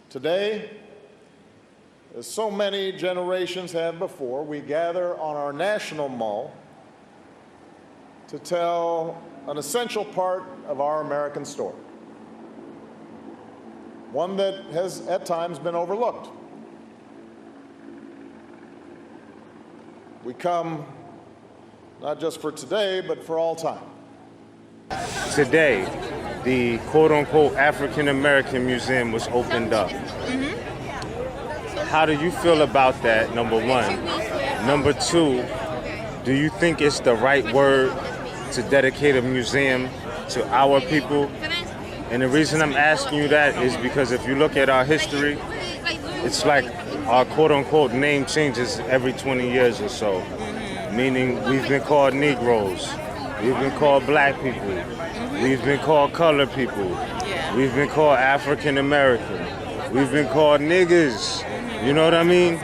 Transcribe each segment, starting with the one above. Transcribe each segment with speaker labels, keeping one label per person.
Speaker 1: Today, as so many generations have before, we gather on our national mall to tell an essential part of our American story, one that has at times been overlooked. We come not just for today, but for all time.
Speaker 2: Today, the quote-unquote African-American Museum was opened up. How do you feel about that, number one? Number two, do you think it's the right word to dedicate a museum to our people? And the reason I'm asking you that is because if you look at our history, it's like our quote-unquote name changes every 20 years or so. Meaning we've been called Negroes, we've been called black people, we've been called colored people, we've been called African American, we've been called niggas, you know what I mean?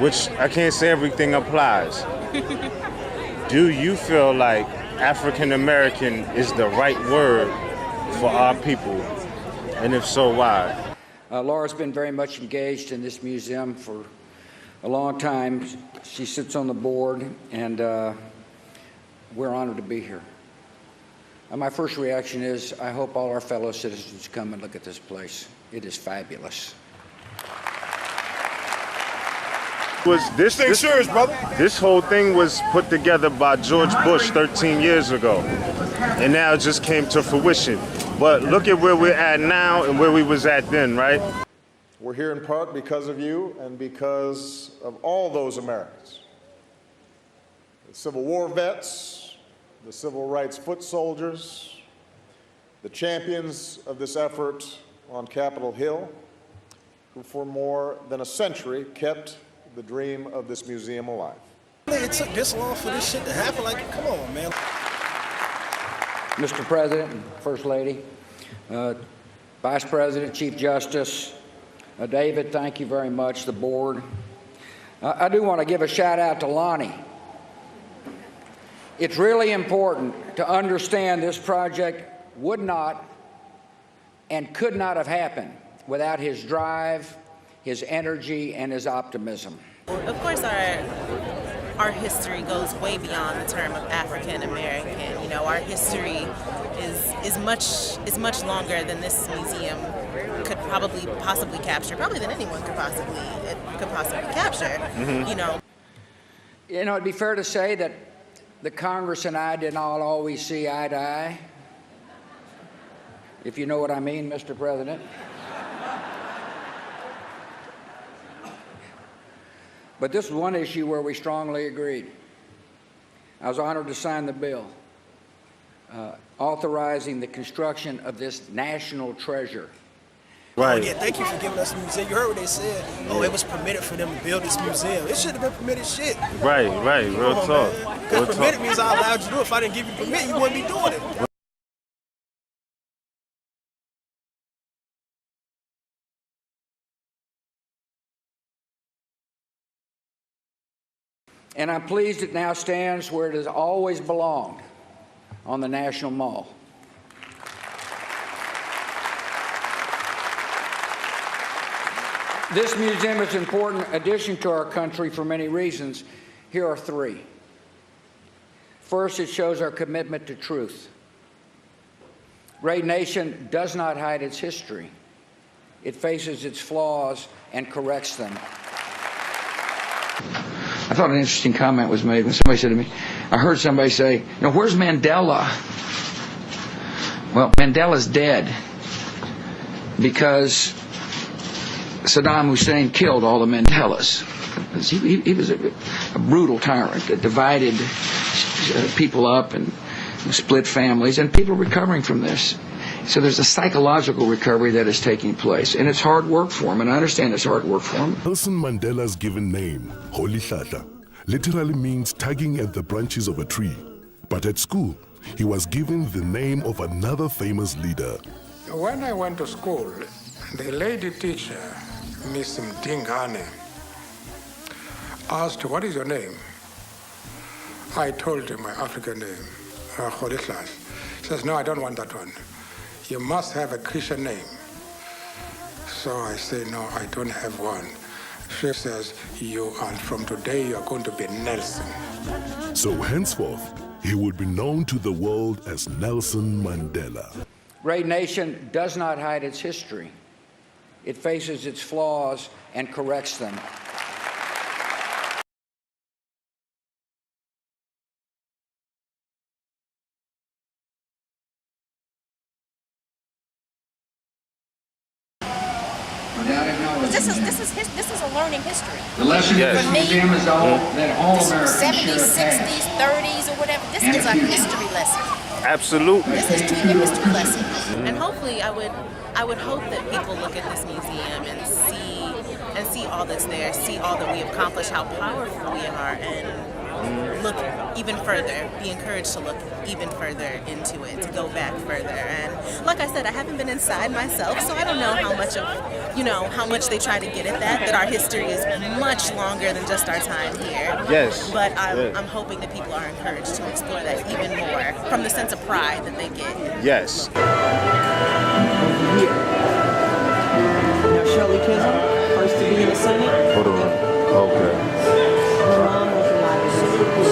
Speaker 2: Which I can't say everything applies. Do you feel like African American is the right word for our people? And if so, why?
Speaker 3: Laura's been very much engaged in this museum for a long time. She sits on the board, and we're honored to be here. My first reaction is, I hope all our fellow citizens come and look at this place. It is fabulous.
Speaker 2: This whole thing was put together by George Bush 13 years ago, and now it just came to fruition. But look at where we're at now and where we was at then, right?
Speaker 1: We're here in part because of you and because of all those Americans. The Civil War vets, the civil rights foot soldiers, the champions of this effort on Capitol Hill, who for more than a century kept the dream of this museum alive.
Speaker 4: It took this long for this shit to happen? Like, come on, man.
Speaker 3: Mr. President and First Lady, Vice President, Chief Justice, David, thank you very much, the board. I do want to give a shout out to Lonnie. It's really important to understand this project would not and could not have happened without his drive, his energy, and his optimism.
Speaker 5: Of course, our history goes way beyond the term of African American. You know, our history is much longer than this museum could possibly capture, probably than anyone could possibly capture. You know,
Speaker 3: it'd be fair to say that the Congress and I did not always see eye to eye, if you know what I mean, Mr. President. But this was one issue where we strongly agreed. I was honored to sign the bill authorizing the construction of this national treasure.
Speaker 2: Right.
Speaker 4: Oh, yeah, thank you for giving us a museum. You heard what they said. Oh, it was permitted for them to build this museum. It should have been permitted shit.
Speaker 2: Right, real talk.
Speaker 4: Because permitted means I allowed you to do it. If I didn't give you permit, you wouldn't be doing it.
Speaker 3: And I'm pleased it now stands where it has always belonged, on the National Mall. This museum is an important addition to our country for many reasons. Here are three. First, it shows our commitment to truth. Great nation does not hide its history. It faces its flaws and corrects them. I thought an interesting comment was made when somebody said to me, I heard somebody say, where's Mandela? Well, Mandela's dead because Saddam Hussein killed all the Mandelas. He was a brutal tyrant that divided people up and split families, and people are recovering from this. So there's a psychological recovery that is taking place, and it's hard work for him, and I understand it's hard work for him.
Speaker 6: Nelson Mandela's given name, Holy Hlahla, literally means tugging at the branches of a tree. But at school, he was given the name of another famous leader.
Speaker 7: When I went to school, the lady teacher, Miss Mdingane, asked, what is your name? I told her my African name, Holy Hlahla. She says, no, I don't want that one. You must have a Christian name. So I say, no, I don't have one. She says, from today, you are going to be Nelson.
Speaker 6: So henceforth, he would be known to the world as Nelson Mandela.
Speaker 3: Great nation does not hide its history. It faces its flaws and corrects them.
Speaker 8: This is a learning history.
Speaker 3: The lesson
Speaker 2: Yes.
Speaker 3: of the museum is all that all Americans
Speaker 8: 70s,
Speaker 3: should have.
Speaker 8: 60s, 30s, or whatever. This is a history lesson.
Speaker 2: Absolutely.
Speaker 8: This is truly a history lesson.
Speaker 5: And hopefully I would hope that people look at this museum and see all that's there, see all that we have accomplished, how powerful we are, and look even further, be encouraged to look even further into it, to go back further. And like I said, I haven't been inside myself, so I don't know how much they try to get at that our history is much longer than just our time here.
Speaker 2: Yes.
Speaker 5: But I'm hoping that people are encouraged to explore that even more from the sense of pride that they get.
Speaker 2: Yes.
Speaker 9: Now Shirley Chisholm, first to be in the Senate.
Speaker 2: Hold on. Okay.
Speaker 9: Her mom was a lot of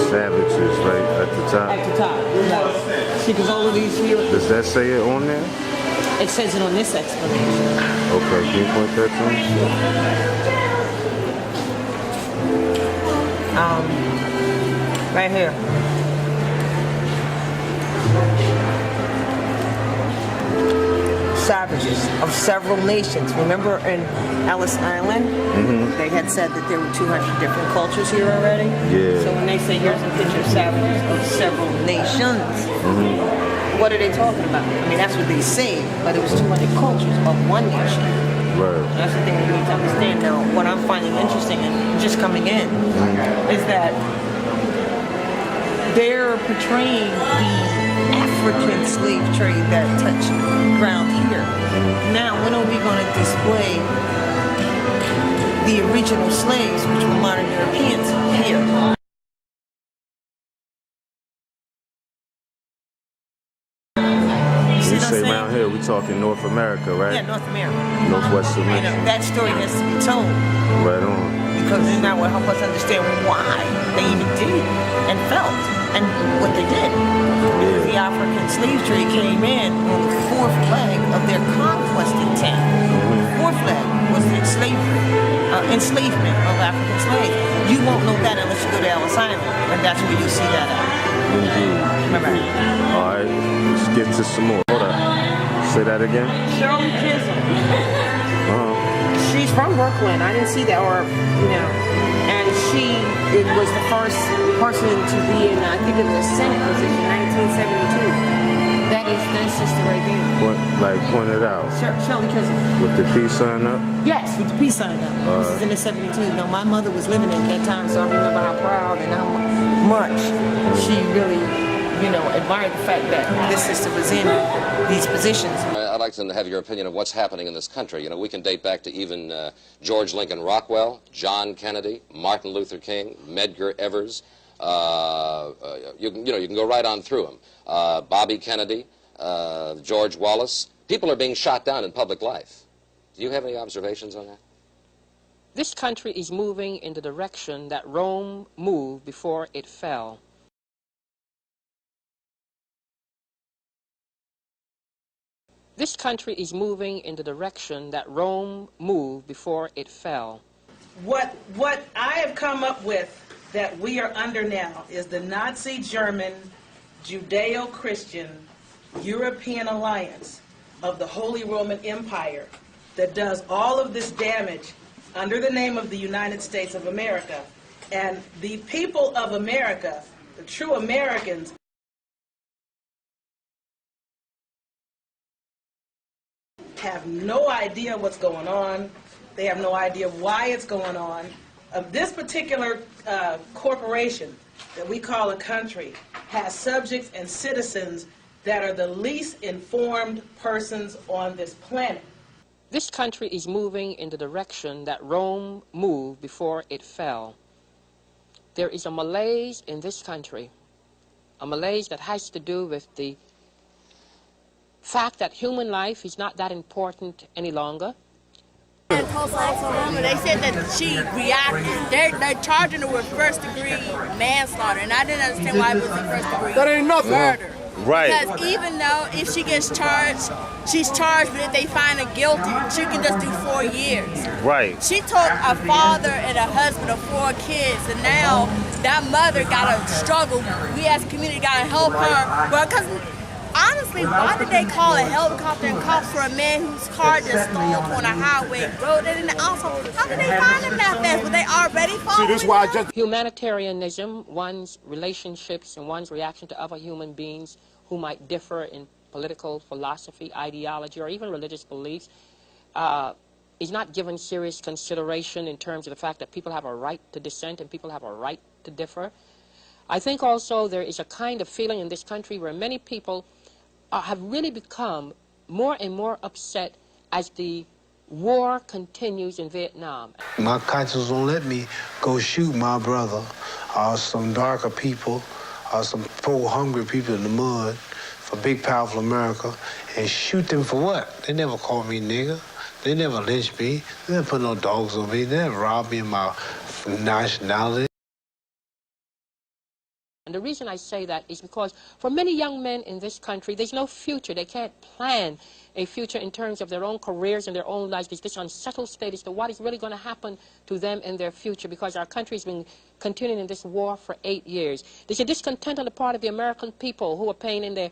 Speaker 2: Savages, right at the top.
Speaker 9: at the top. Yes. See, because all of these here,
Speaker 2: Does that say it on there?
Speaker 9: it says it on this explanation.
Speaker 2: Okay, can you point that to me?
Speaker 9: Right here. Savages of several nations. Remember in Ellis Island, they had said that there were 200 different cultures here already?
Speaker 2: Yeah.
Speaker 9: So when they say here's a picture of savages of several nations, what are they talking about? I mean, that's what they say, but it was 200 cultures of one nation.
Speaker 2: Right.
Speaker 9: That's the thing we need to understand. Now, what I'm finding interesting and just coming in is that they're portraying the African slave trade that touched ground here. Now, when are we going to display the original slaves, which were modern Europeans, here?
Speaker 2: You say around here, we talking North America, right?
Speaker 9: Yeah, North America.
Speaker 2: Northwest
Speaker 9: You know,
Speaker 2: Submission.
Speaker 9: that story has to be told.
Speaker 2: Right on.
Speaker 9: Because then that will help us understand why they even did and felt and what they did. Because the African slave trade came in on the fourth leg of their conquest intent. Fourth leg was the enslavement of African slaves. You won't know that unless you go to Ellis Island, and that's where you'll see that at.
Speaker 2: Indeed.
Speaker 9: Remember?
Speaker 2: All right, let's get to some more. Hold on. Say that again.
Speaker 9: Shirley Chisholm. She's from Brooklyn. I didn't see that, and it was the first person to be in, I think it was a Senate position in 1972. That is sister right there.
Speaker 2: Point it out.
Speaker 9: Shirley Chisholm.
Speaker 2: With the peace sign up?
Speaker 9: Yes, with the peace sign up. This is in the 72. Now, my mother was living at that time, so I remember how proud and how much she really, admired the fact that this sister was in these positions.
Speaker 10: I'd like to have your opinion of what's happening in this country. We can date back to even George Lincoln Rockwell, John Kennedy, Martin Luther King, Medgar Evers. You can go right on through them. Bobby Kennedy, George Wallace. People are being shot down in public life. Do you have any observations on that?
Speaker 11: This country is moving in the direction that Rome moved before it fell. This country is moving in the direction that Rome moved before it fell.
Speaker 12: What I have come up with that we are under now is the Nazi German Judeo-Christian European alliance of the Holy Roman Empire that does all of this damage under the name of the United States of America. And the people of America, the true Americans, have no idea what's going on. They have no idea why it's going on. This particular corporation that we call a country has subjects and citizens that are the least informed persons on this planet.
Speaker 11: This country is moving in the direction that Rome moved before it fell. There is a malaise in this country, a malaise that has to do with the fact that human life is not that important any longer,
Speaker 13: They said that she reacted. They're charging her with first-degree manslaughter, and I didn't understand why it was a first-degree
Speaker 1: That ain't nothing.
Speaker 13: murder.
Speaker 2: Right.
Speaker 13: Because even though if she gets charged, she's charged, but if they find her guilty, she can just do 4 years.
Speaker 2: Right.
Speaker 13: She took a father and a husband of 4 kids, and now that mother gotta struggle. We as a community gotta help her. But because honestly, why did they call a helicopter and call for a man whose car just stalled on a highway road? And then also, how did they find him that fast? Were they already following?
Speaker 1: See, this is why I just...
Speaker 11: Humanitarianism, one's relationships and one's reaction to other human beings who might differ in political philosophy, ideology, or even religious beliefs, is not given serious consideration in terms of the fact that people have a right to dissent and people have a right to differ. I think also there is a kind of feeling in this country where many people have really become more and more upset as the war continues in Vietnam.
Speaker 14: My conscience won't let me go shoot my brother or some darker people or some poor hungry people in the mud for big powerful America and shoot them for what? They never called me nigger. They never lynched me. They never put no dogs on me. They never robbed me of my nationality.
Speaker 11: And the reason I say that is because for many young men in this country, there's no future. They can't plan a future in terms of their own careers and their own lives. There's this unsettled state as to what is really going to happen to them in their future because our country has been continuing in this war for 8 years. There's a discontent on the part of the American people who are paying in their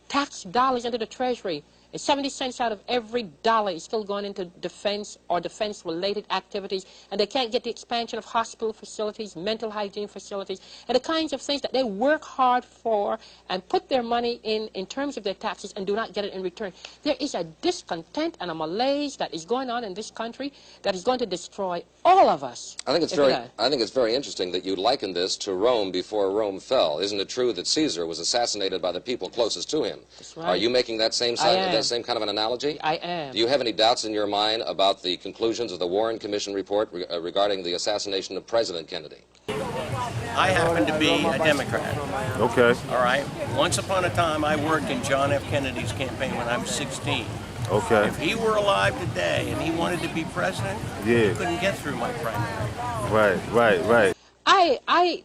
Speaker 11: tax dollars into the Treasury. And 70 cents out of every dollar is still going into defense or defense-related activities, and they can't get the expansion of hospital facilities, mental hygiene facilities, and the kinds of things that they work hard for and put their money in terms of their taxes and do not get it in return. There is a discontent and a malaise that is going on in this country that is going to destroy all of us.
Speaker 10: I think it's very interesting that you liken this to Rome before Rome fell. Isn't it true that Caesar was assassinated by the people closest to him?
Speaker 11: That's right.
Speaker 10: Are you making that same same kind of an analogy?
Speaker 11: I am.
Speaker 10: Do you have any doubts in your mind about the conclusions of the Warren Commission report regarding the assassination of President Kennedy?
Speaker 15: I happen to be a Democrat.
Speaker 2: Okay.
Speaker 15: All right. Once upon a time, I worked in John F. Kennedy's campaign when I was 16.
Speaker 2: Okay.
Speaker 15: If he were alive today and he wanted to be president, he couldn't get through my primary.
Speaker 2: Right.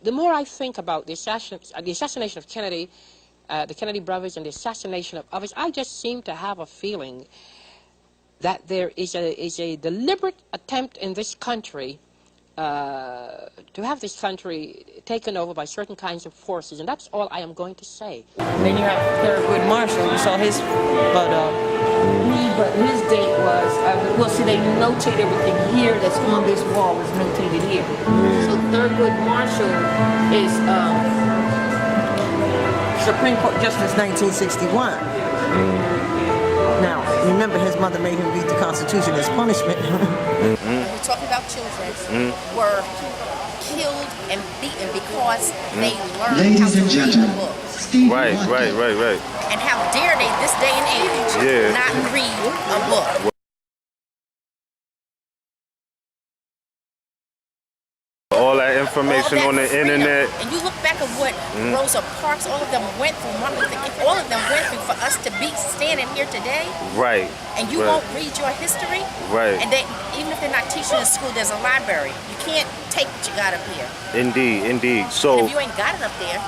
Speaker 11: The more I think about the assassination of Kennedy, the Kennedy brothers and the assassination of others, I just seem to have a feeling that there is a deliberate attempt in this country to have this country taken over by certain kinds of forces, and that's all I am going to say.
Speaker 9: And then you have Thurgood Marshall. You saw his, but his date was, well, see, they notate everything here that's on this wall was notated here. So Thurgood Marshall is Supreme Court Justice 1961. Now, remember, his mother made him read the Constitution as punishment.
Speaker 8: We're talking about children were killed and beaten because they learned how to read a book.
Speaker 2: Right.
Speaker 8: And how dare they, this day and age, not read a book.
Speaker 2: All that information on the internet.
Speaker 8: And you look back at what Rosa Parks, all of them went through, Martin Luther King, all of them went through for us to be standing here today.
Speaker 2: Right.
Speaker 8: And you won't read your history.
Speaker 2: Right.
Speaker 8: And they, even if they're not teaching in school, there's a library. You can't take what you got up here.
Speaker 2: Indeed. So.
Speaker 8: And if you ain't got it up there.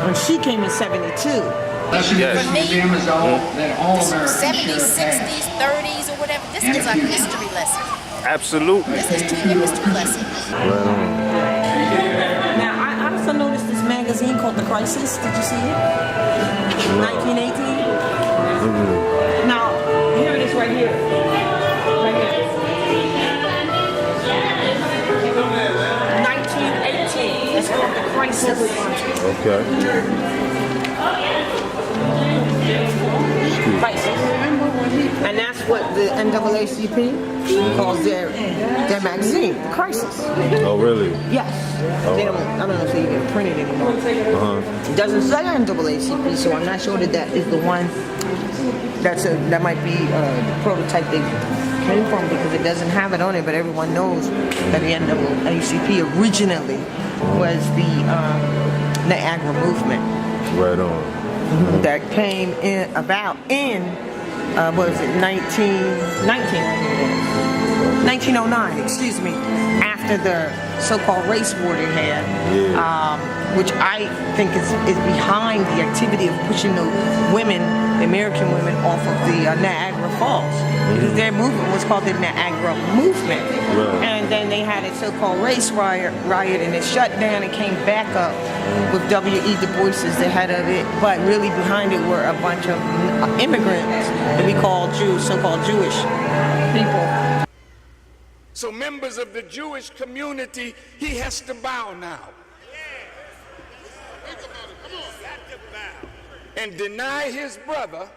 Speaker 9: When she came in 72.
Speaker 8: For me, the 70s, 60s, 30s, or whatever, this is a history lesson.
Speaker 2: Absolutely.
Speaker 8: This is truly a history lesson.
Speaker 9: Now, I also noticed this magazine called The Crisis. Did you see it? 1918. Now, here it is right here. Right here. 1918. It's called The Crisis.
Speaker 2: Okay.
Speaker 9: Crisis. And that's what the NAACP calls their magazine, The Crisis.
Speaker 2: Oh, really?
Speaker 9: Yes. They don't, I don't know if they even print it anymore. It doesn't say NAACP, so I'm not sure that is the one that might be the prototype they came from, because it doesn't have it on it, but everyone knows that the NAACP originally was the NEGRO movement.
Speaker 2: Right on.
Speaker 9: That came in 1909, excuse me, after the so-called race war they had, which I think is behind the activity of pushing the women, the American women, off of the Niagara Falls. Because their movement was called the Niagara Movement. And then they had a so-called race riot and it shut down and came back up with W.E. Du Bois as the head of it. But really behind it were a bunch of immigrants that we call Jews, so-called Jewish people.
Speaker 16: So members of the Jewish community, he has to bow now. And deny his brother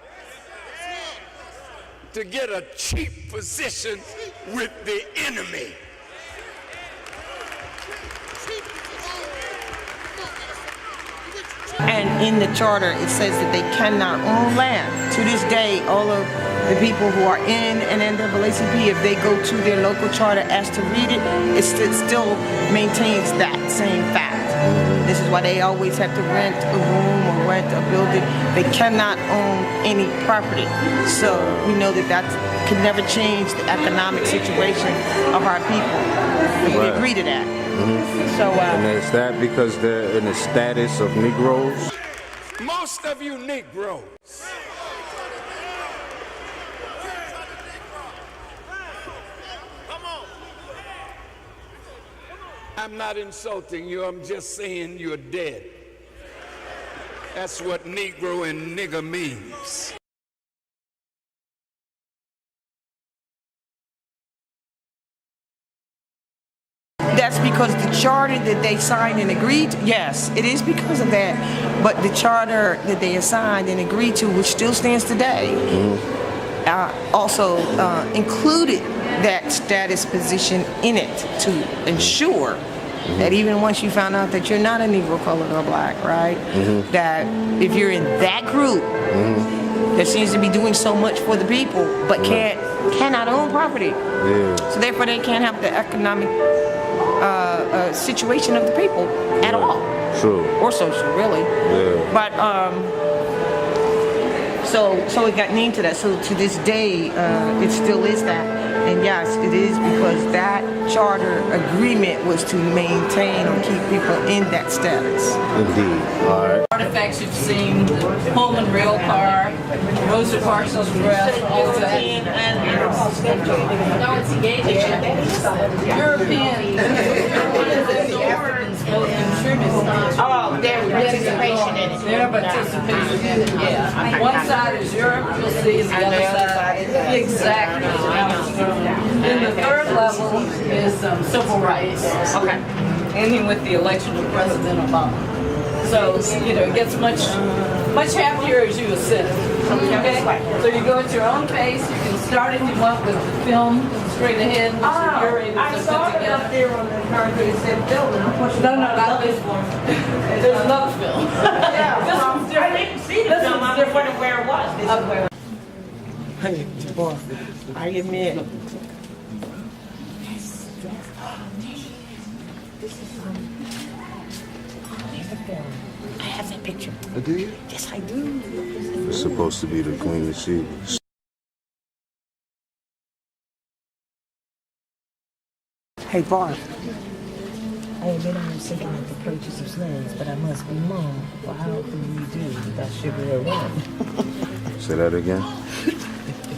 Speaker 16: to get a cheap position with the enemy.
Speaker 9: And in the charter, it says that they cannot own land. To this day, all of the people who are in an NAACP, if they go to their local charter, asked to read it, it still maintains that same fact. This is why they always have to rent a room or rent a building. They cannot own any property. So we know that that can never change the economic situation of our people. We agree to that. So,
Speaker 2: and is that because they're in the status of Negroes?
Speaker 16: Most of you Negroes I'm not insulting you, I'm just saying you're dead. That's what Negro and nigger means.
Speaker 9: That's because the charter that they signed and agreed to, yes, it is because of that, but the charter that they signed and agreed to, which still stands today, also included that status position in it to ensure that even once you found out that you're not a Negro, colored, or black, right, that if you're in that group that seems to be doing so much for the people but cannot own property, so therefore they can't have the economic situation of the people at all.
Speaker 2: True.
Speaker 9: Or social, really. But so it got named to that. So to this day, it still is that. And yes, it is because that charter agreement was to maintain or keep people in that status.
Speaker 2: Indeed. All right.
Speaker 17: Artifacts you've seen, the Pullman rail car, Rosa Parks dress, all of that. No, it's engaging. European.
Speaker 9: Oh, their participation in it.
Speaker 17: Their participation in it, yeah. One side is Europe, you'll see, the other side. Exactly. Then the third level is civil rights. Okay. Ending with the election of President Obama. So, you know, it gets much happier as you ascend. Okay? So you go at your own pace. You can start if you want with the film straight ahead. You're able to put together.
Speaker 9: Up there on the card that said building.
Speaker 17: No, not this one. There's another film. This one's different.
Speaker 9: I didn't see the film. I'm just wondering where it was. This is where. Boy, I admit. I have that picture.
Speaker 2: Oh, do you?
Speaker 9: Yes, I do.
Speaker 2: It's supposed to be the Queen of Sheba.
Speaker 9: Hey, Barb. I admit I am thinking of the purchase of slaves, but I must be mum. Well, how can we do without sugar or rum?
Speaker 2: Say that again.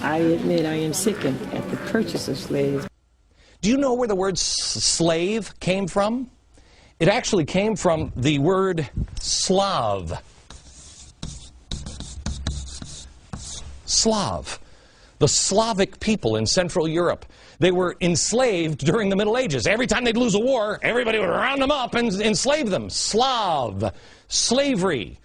Speaker 18: I admit I am sickened at the purchase of slaves.
Speaker 19: Do you know where the word slave came from? It actually came from the word Slav. Slav. The Slavic people in Central Europe. They were enslaved during the Middle Ages. Every time they'd lose a war, everybody would round them up and enslave them. Slav. Slavery.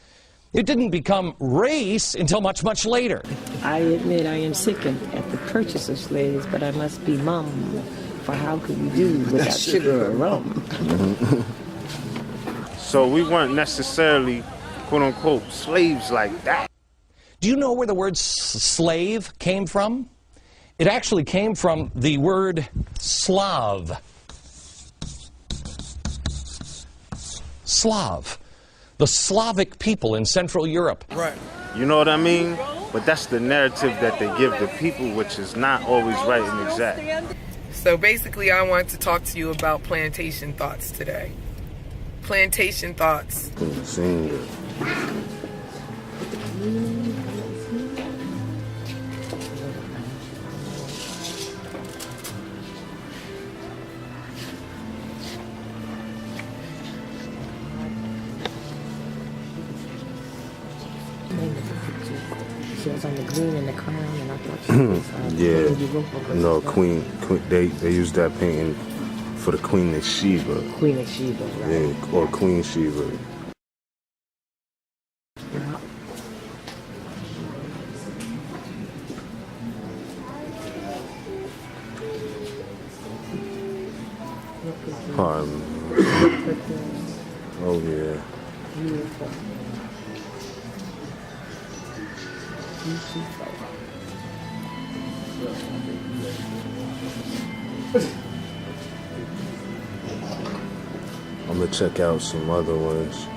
Speaker 19: It didn't become race until much, much later.
Speaker 18: I admit I am sickened at the purchase of slaves, but I must be mum. For how could we do without sugar or rum?
Speaker 2: So we weren't necessarily, quote unquote, slaves like that.
Speaker 19: Do you know where the word slave came from? It actually came from the word Slav. Slav. The Slavic people in Central Europe.
Speaker 2: Right. You know what I mean? but that's the narrative that they give the people, which is not always right and exact.
Speaker 20: So basically, I want to talk to you about plantation thoughts today. Plantation thoughts.
Speaker 18: She was on the green and the crown, and I thought she was
Speaker 2: No, Queen. They used that painting for the Queen of Sheba.
Speaker 18: Queen of Sheba, right?
Speaker 2: Yeah, or Queen Sheba. Oh yeah.
Speaker 18: Beautiful.
Speaker 2: I'm gonna check out some other ones.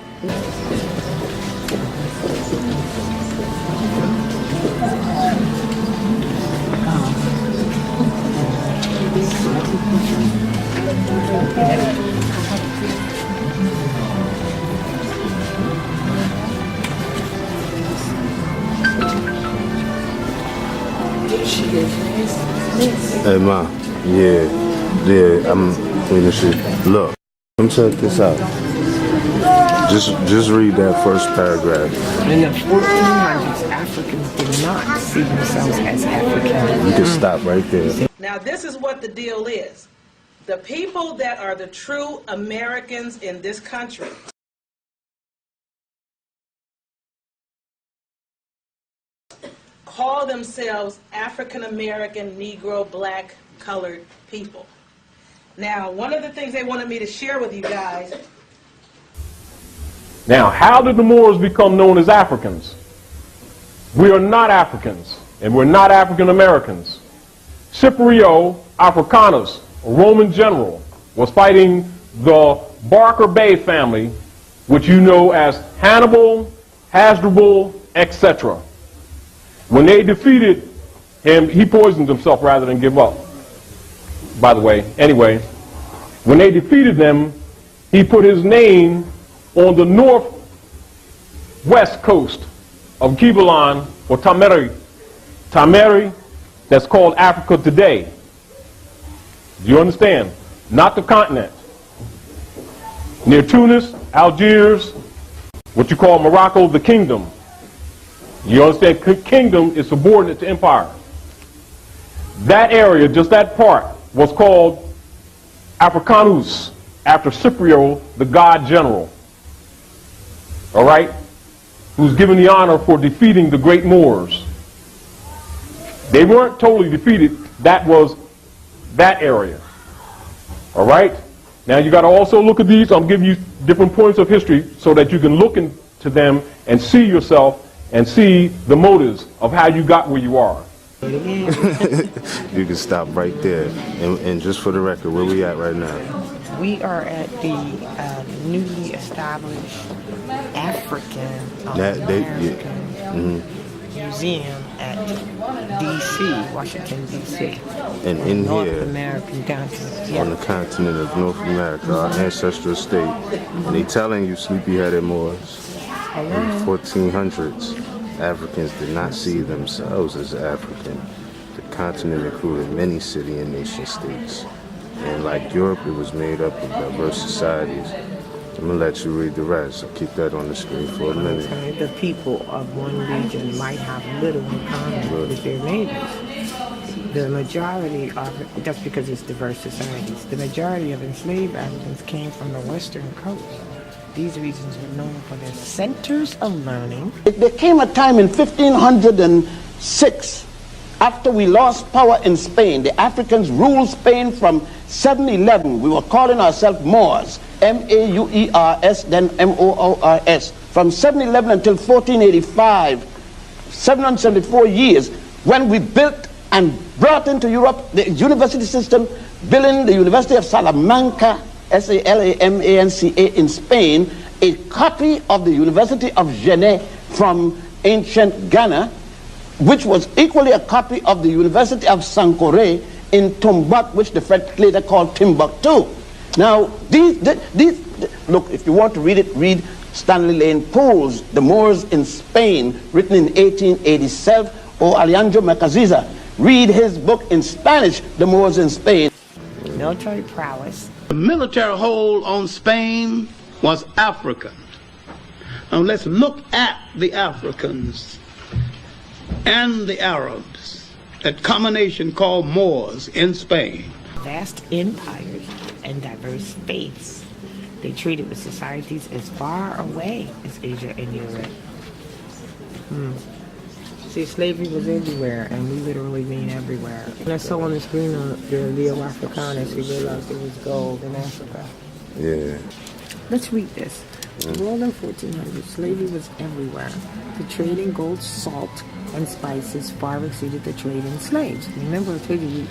Speaker 2: Hey ma, yeah, I'm finishing. Look, come check this out. Just read that first paragraph.
Speaker 18: In the 1400s, Africans did not see themselves as African.
Speaker 2: You can stop right there.
Speaker 12: Now this is what the deal is. The people that are the true Americans in this country call themselves African American, Negro, Black, colored people. Now, one of the things they wanted me to share with you guys.
Speaker 21: Now, how did the Moors become known as Africans? We are not Africans, and we're not African Americans. Scipio Africanus, a Roman general, was fighting the Barker Bey family, which you know as Hannibal, Hasdrubal, etc. When they defeated him, he poisoned himself rather than give up, by the way. Anyway, when they defeated them, he put his name on the northwest coast of Gibeon, or Tameri, that's called Africa today. Do you understand? Not the continent. Near Tunis, Algiers, what you call Morocco, the kingdom. You understand? Kingdom is subordinate to empire. That area, just that part, was called Africanus, after Scipio, the god general. All right? Who's given the honor for defeating the great Moors. They weren't totally defeated. That was that area. All right? Now you got to also look at these. I'm giving you different points of history so that you can look into them and see yourself and see the motives of how you got where you are.
Speaker 2: You can stop right there. And just for the record, where we at right now?
Speaker 18: We are at the newly established African American Museum at D.C., Washington, D.C.
Speaker 2: And in
Speaker 18: North
Speaker 2: here,
Speaker 18: American continent.
Speaker 2: on the continent of North America, our ancestral state, and they telling you sleepy-headed Moors, in the 1400s, Africans did not see themselves as African. The continent included many city and nation states. And like Europe, it was made up of diverse societies. I'm going to let you read the rest. I'll keep that on the screen for a minute.
Speaker 18: The people of one region might have little in common with their neighbors. The majority of, just because it's diverse societies, the majority of enslaved Africans came from the western coast. These regions were known for their centers of learning.
Speaker 22: There came a time in 1506, after we lost power in Spain. The Africans ruled Spain from 711. We were calling ourselves Moors, M-A-U-E-R-S, then M-O-O-R-S. From 711 until 1485, 774 years, when we built and brought into Europe the university system, building the University of Salamanca, S-A-L-A-M-A-N-C-A in Spain, a copy of the University of Genève from ancient Ghana, which was equally a copy of the University of Sankore in Tombouctou, which the French later called Timbuktu. Now, look, if you want to read it, read Stanley Lane Poole's The Moors in Spain, written in 1887, or Alejandro Macaziza. Read his book in Spanish, The Moors in Spain.
Speaker 18: Military prowess.
Speaker 22: The military hold on Spain was African. Now let's look at the Africans and the Arabs, that combination called Moors in Spain.
Speaker 18: Vast empires and diverse faiths. They treated with societies as far away as Asia and Europe. See, slavery was everywhere, and we literally mean everywhere. When I saw on the screen the Leo Africanus, we realized there was gold in Africa.
Speaker 2: Yeah.
Speaker 18: Let's read this. Well, in the 1400s, slavery was everywhere. The trade in gold, salt, and spices far exceeded the trade in slaves. Remember, I told you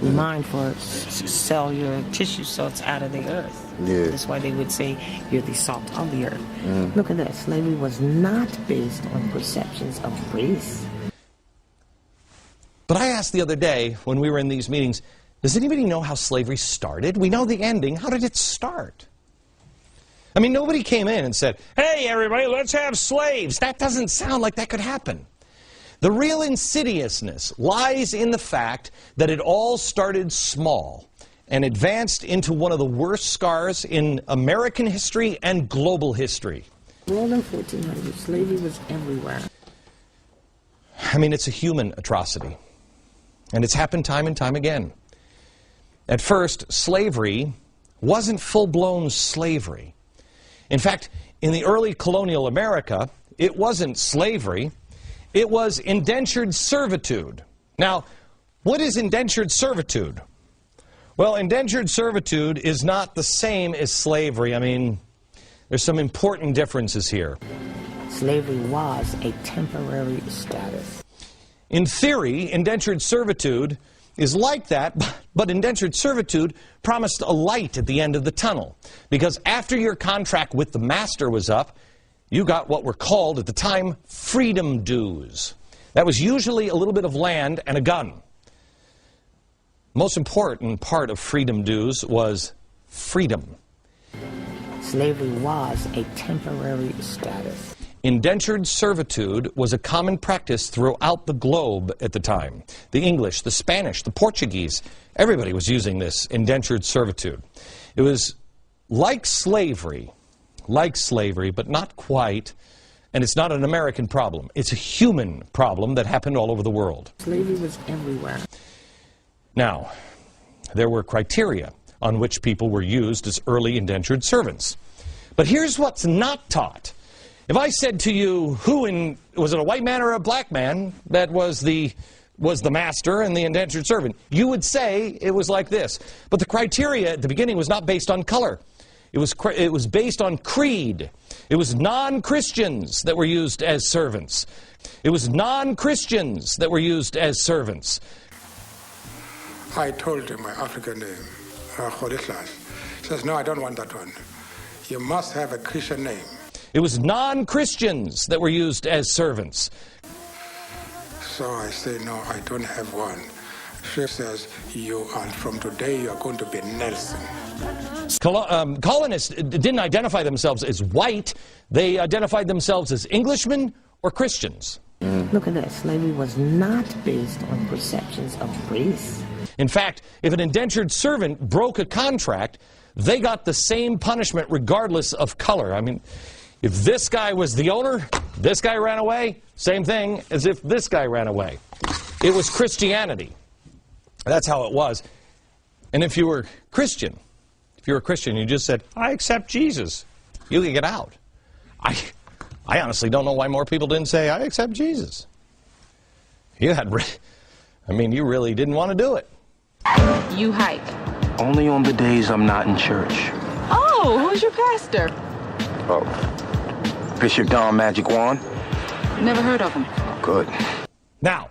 Speaker 18: we mine for sell your tissue salts out of the earth.
Speaker 2: Yeah.
Speaker 18: That's why they would say you're the salt of the earth. Look at that. Slavery was not based on perceptions of race.
Speaker 19: But I asked the other day when we were in these meetings, does anybody know how slavery started? We know the ending. How did it start? I mean, nobody came in and said, hey, everybody, let's have slaves. That doesn't sound like that could happen. The real insidiousness lies in the fact that it all started small and advanced into one of the worst scars in American history and global history.
Speaker 18: Well, in the 1400s, slavery was everywhere.
Speaker 19: I mean, it's a human atrocity. And it's happened time and time again. At first, slavery wasn't full-blown slavery. In fact, in the early colonial America, it wasn't slavery, it was indentured servitude. Now, what is indentured servitude? Well, indentured servitude is not the same as slavery. I mean, there's some important differences here.
Speaker 18: Slavery was a temporary status.
Speaker 19: In theory, indentured servitude is like that, but indentured servitude promised a light at the end of the tunnel. Because after your contract with the master was up, you got what were called at the time freedom dues. That was usually a little bit of land and a gun. Most important part of freedom dues was freedom.
Speaker 18: Slavery was a temporary status.
Speaker 19: Indentured servitude was a common practice throughout the globe at the time. The English, the Spanish, the Portuguese, everybody was using this indentured servitude. It was like slavery, but not quite, and it's not an American problem. It's a human problem that happened all over the world.
Speaker 18: Slavery was everywhere.
Speaker 19: Now, there were criteria on which people were used as early indentured servants. But here's what's not taught. If I said to you, was it a white man or a black man that was the master and the indentured servant, you would say it was like this. But the criteria at the beginning was not based on color. It was based on creed. It was non-Christians that were used as servants. It was non-Christians that were used as servants.
Speaker 14: I told him my African name, Khorislas. He says, no, I don't want that one. You must have a Christian name.
Speaker 19: It was non-Christians that were used as servants.
Speaker 14: So I say, no, I don't have one. She says, from today you are going to be Nelson.
Speaker 19: Colonists didn't identify themselves as white. They identified themselves as Englishmen or Christians.
Speaker 18: Look at that. Slavery was not based on perceptions of race.
Speaker 19: In fact, if an indentured servant broke a contract, they got the same punishment regardless of color. I mean, if this guy was the owner, this guy ran away, same thing as if this guy ran away. It was Christianity. That's how it was. And if you were Christian, you just said, I accept Jesus, you could get out. I honestly don't know why more people didn't say, I accept Jesus. You really didn't want to do it.
Speaker 4: You hike?
Speaker 7: Only on the days I'm not in church.
Speaker 4: Oh, who's your pastor?
Speaker 7: Oh, Bishop Don Magic Wand.
Speaker 4: Never heard of him.
Speaker 7: Good.
Speaker 19: Now,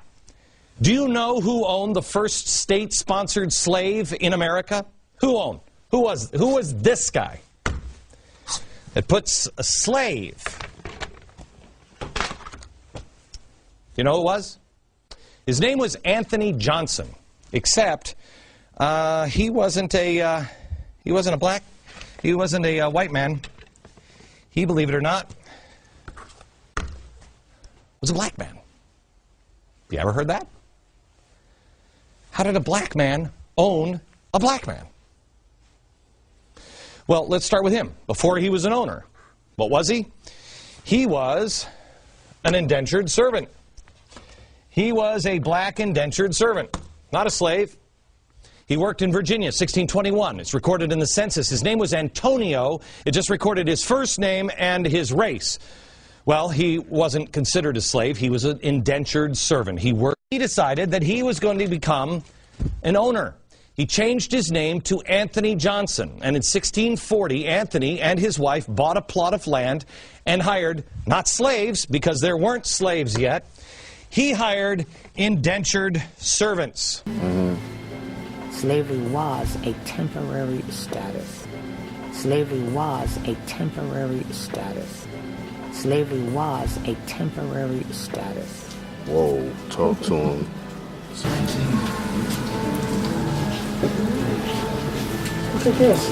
Speaker 19: do you know who owned the first state-sponsored slave in America? Who owned? Who was this guy that puts a slave? You know who it was? His name was Anthony Johnson, except he wasn't a white man. He, believe it or not, was a black man. You ever heard that? How did a black man own a black man? Well, let's start with him. Before he was an owner, what was he? He was an indentured servant. He was a black indentured servant, not a slave. He worked in Virginia, 1621. It's recorded in the census. His name was Antonio. It just recorded his first name and his race. Well, he wasn't considered a slave. He was an indentured servant. He decided that he was going to become an owner. He changed his name to Anthony Johnson. And in 1640, Anthony and his wife bought a plot of land and hired, not slaves, because there weren't slaves yet, he hired indentured servants.
Speaker 18: Slavery was a temporary status. Slavery was a temporary status. Slavery was a temporary status.
Speaker 2: Whoa, talk to him.
Speaker 18: Look at this.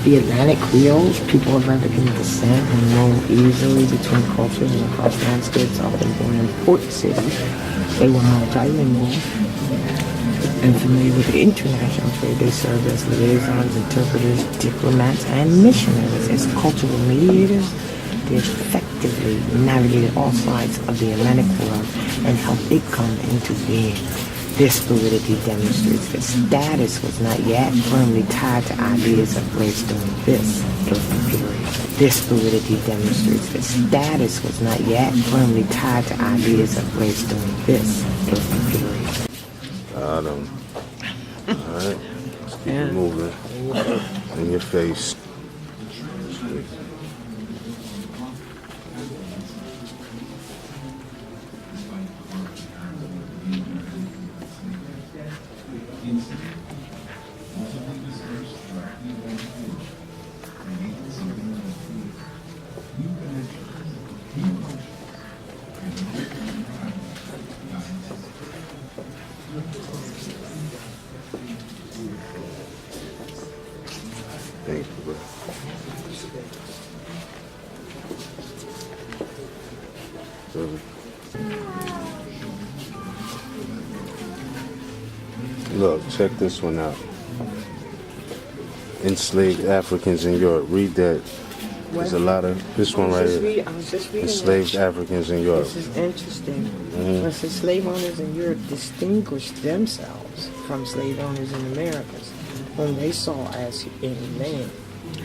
Speaker 18: The Atlantic Creoles, people of African descent who moved easily between cultures and across landscapes, often born in port cities. They were multilingual and familiar with the international trade. They served as liaisons, interpreters, diplomats, and missionaries. As cultural mediators, they effectively navigated all sides of the Atlantic world and helped it come into being. This fluidity demonstrates that status was not yet firmly tied to ideas of race during this early period. This fluidity demonstrates that status was not yet firmly tied to ideas of race during this early period.
Speaker 2: Got him. All right, let's keep it moving. In your face. Thank you, bro. Look, check this one out. Enslaved Africans in Europe. Read that. There's a lot of this one right here. Enslaved Africans in Europe.
Speaker 18: This is interesting. Because the slave owners in Europe distinguished themselves from slave owners in Americas, whom they saw as inhumane.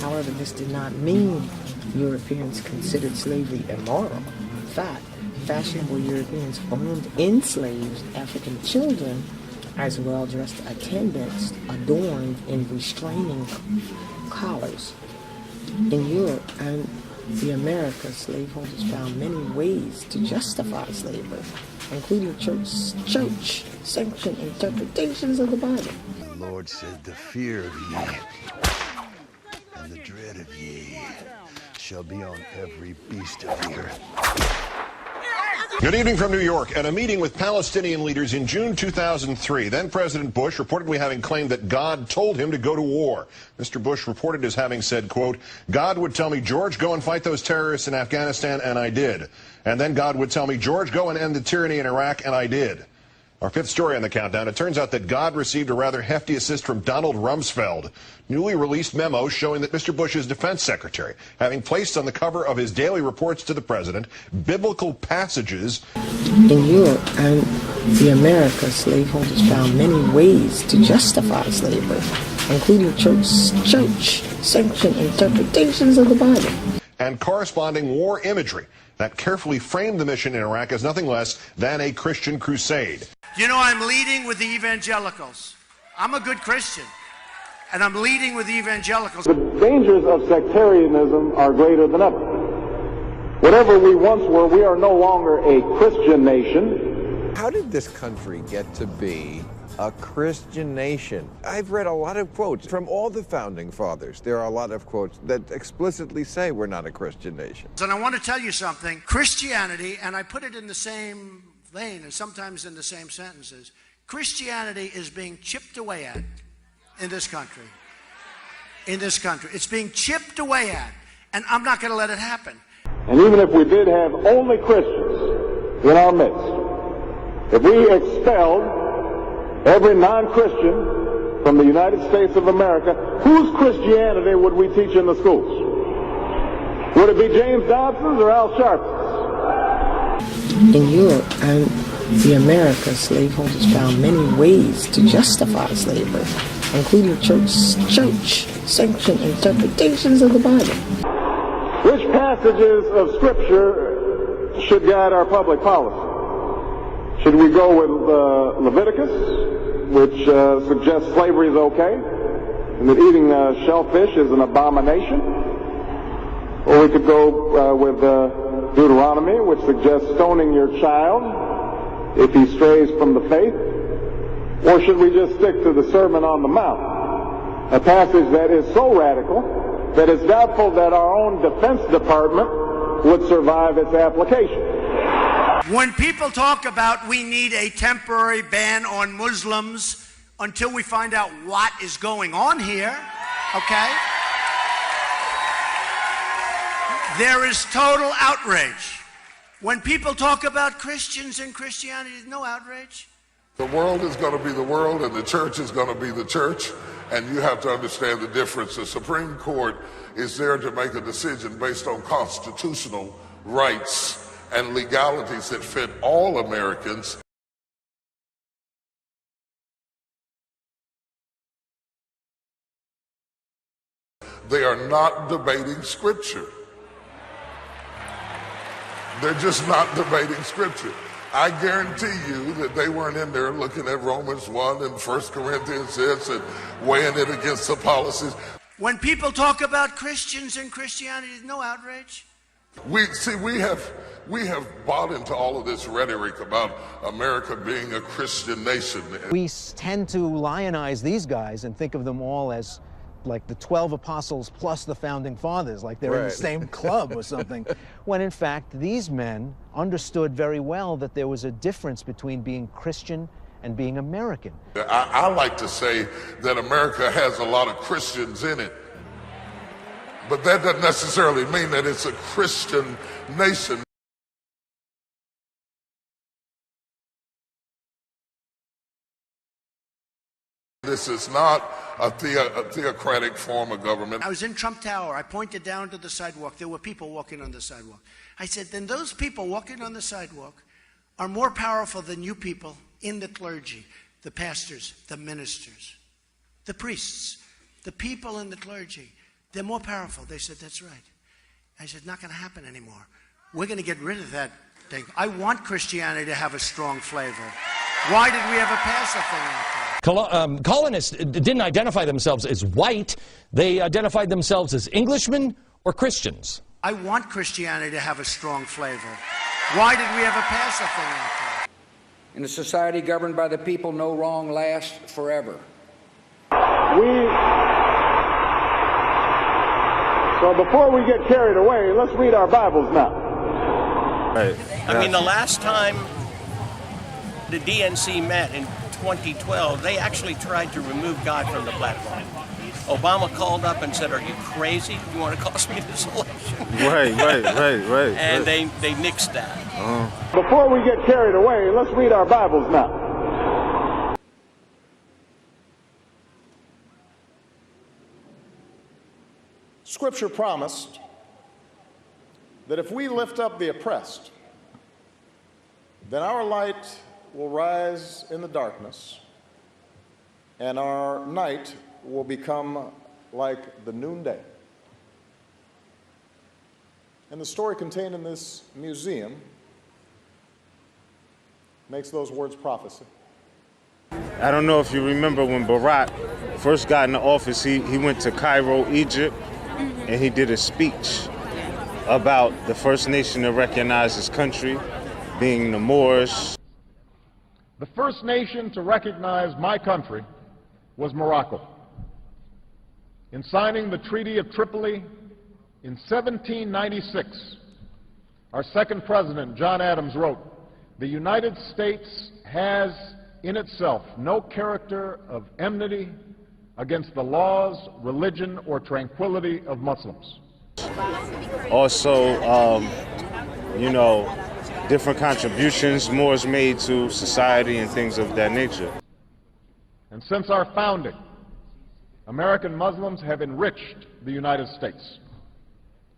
Speaker 18: However, this did not mean Europeans considered slavery immoral. In fact, fashionable Europeans owned enslaved African children as well-dressed attendants adorned in restraining collars. In Europe and the Americas, slaveholders found many ways to justify slavery, including church-sanctioned interpretations of the Bible.
Speaker 3: The Lord said, "The fear of ye and the dread of ye shall be on every beast of the earth."
Speaker 6: Good evening from New York. At a meeting with Palestinian leaders in June 2003, then President Bush reportedly having claimed that God told him to go to war. Mr. Bush reported as having said, quote, "God would tell me, George, go and fight those terrorists in Afghanistan, and I did. And then God would tell me, George, go and end the tyranny in Iraq, and I did." Our fifth story on the countdown, it turns out that God received a rather hefty assist from Donald Rumsfeld. Newly released memos showing that Mr. Bush's defense secretary, having placed on the cover of his daily reports to the president biblical passages.
Speaker 18: In Europe and the Americas, slaveholders found many ways to justify slavery, including church-sanctioned interpretations of the Bible.
Speaker 6: And corresponding war imagery that carefully framed the mission in Iraq as nothing less than a Christian crusade.
Speaker 23: You know, I'm leading with the evangelicals. I'm a good Christian, and I'm leading with the evangelicals.
Speaker 24: The dangers of sectarianism are greater than ever. Whatever we once were, we are no longer a Christian nation.
Speaker 1: How did this country get to be a Christian nation? I've read a lot of quotes from all the founding fathers. There are a lot of quotes that explicitly say we're not a Christian nation.
Speaker 23: And I want to tell you something. Christianity, and I put it in the same vein and sometimes in the same sentences, Christianity is being chipped away at in this country. In this country. It's being chipped away at, and I'm not going to let it happen.
Speaker 24: And even if we did have only Christians in our midst, if we expelled every non-Christian from the United States of America, whose Christianity would we teach in the schools? Would it be James Dobson's or Al Sharpton's?
Speaker 18: In Europe and the Americas, slaveholders found many ways to justify slavery, including church-sanctioned interpretations of the Bible.
Speaker 24: Which passages of Scripture should guide our public policy? Should we go with Leviticus, which suggests slavery is okay, and that eating shellfish is an abomination? Or we could go with Deuteronomy, which suggests stoning your child if he strays from the faith? Or should we just stick to the Sermon on the Mount, a passage that is so radical that it's doubtful that our own Defense Department would survive its application?
Speaker 23: When people talk about we need a temporary ban on Muslims until we find out what is going on here, okay? There is total outrage. When people talk about Christians and Christianity, there's no outrage.
Speaker 5: The world is going to be the world, and the church is going to be the church, and you have to understand the difference. The Supreme Court is there to make a decision based on constitutional rights and legalities that fit all Americans. They are not debating Scripture. They're just not debating Scripture. I guarantee you that they weren't in there looking at Romans 1 and 1 Corinthians 6 and weighing it against the policies.
Speaker 23: When people talk about Christians and Christianity, there's no outrage.
Speaker 5: We have bought into all of this rhetoric about America being a Christian nation.
Speaker 10: We tend to lionize these guys and think of them all as like the 12 apostles plus the founding fathers, like they're in the same club or something, when in fact these men understood very well that there was a difference between being Christian and being American.
Speaker 5: I like to say that America has a lot of Christians in it, but that doesn't necessarily mean that it's a Christian nation. This is not a theocratic form of government.
Speaker 23: I was in Trump Tower. I pointed down to the sidewalk. There were people walking on the sidewalk. I said, then those people walking on the sidewalk are more powerful than you people in the clergy, the pastors, the ministers, the priests, the people in the clergy. They're more powerful. They said, that's right. I said, not going to happen anymore. We're going to get rid of that thing. I want Christianity to have a strong flavor. Why did we ever pass a thing like that?
Speaker 19: Colonists didn't identify themselves as white. They identified themselves as Englishmen or Christians.
Speaker 23: I want Christianity to have a strong flavor. Why did we ever pass a thing like that?
Speaker 13: In a society governed by the people, no wrong lasts forever.
Speaker 24: So before we get carried away, let's read our Bibles now.
Speaker 15: I mean, the last time the DNC met in 2012, they actually tried to remove God from the platform. Obama called up and said, are you crazy? You want to cost me this election?
Speaker 2: Right.
Speaker 15: And they nixed that.
Speaker 24: Before we get carried away, let's read our Bibles now.
Speaker 25: Scripture promised that if we lift up the oppressed, then our light will rise in the darkness, and our night will become like the noonday. And the story contained in this museum makes those words prophecy.
Speaker 2: I don't know if you remember when Barack first got in the office, he went to Cairo, Egypt, and he did a speech about the first nation to recognize his country being the Moorish.
Speaker 25: The first nation to recognize my country was Morocco. In signing the Treaty of Tripoli in 1796, our second president, John Adams, wrote, "The United States has in itself no character of enmity against the laws, religion, or tranquility of Muslims."
Speaker 2: Also, you know, different contributions Moors made to society and things of that nature.
Speaker 25: And since our founding, American Muslims have enriched the United States.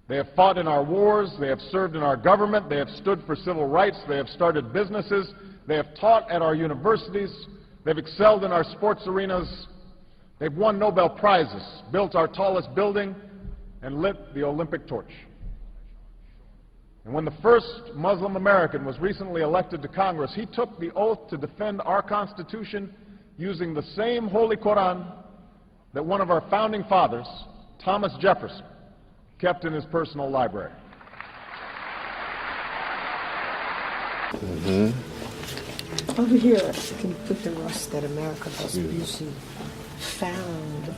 Speaker 25: They have fought in our wars, they have served in our government, they have stood for civil rights, they have started businesses, they have taught at our universities, they've excelled in our sports arenas, they've won Nobel Prizes, built our tallest building, and lit the Olympic torch. And when the first Muslim American was recently elected to Congress, he took the oath to defend our Constitution using the same Holy Quran that one of our founding fathers, Thomas Jefferson, kept in his personal library.
Speaker 18: Over here, you can put the rust that America Vespucci found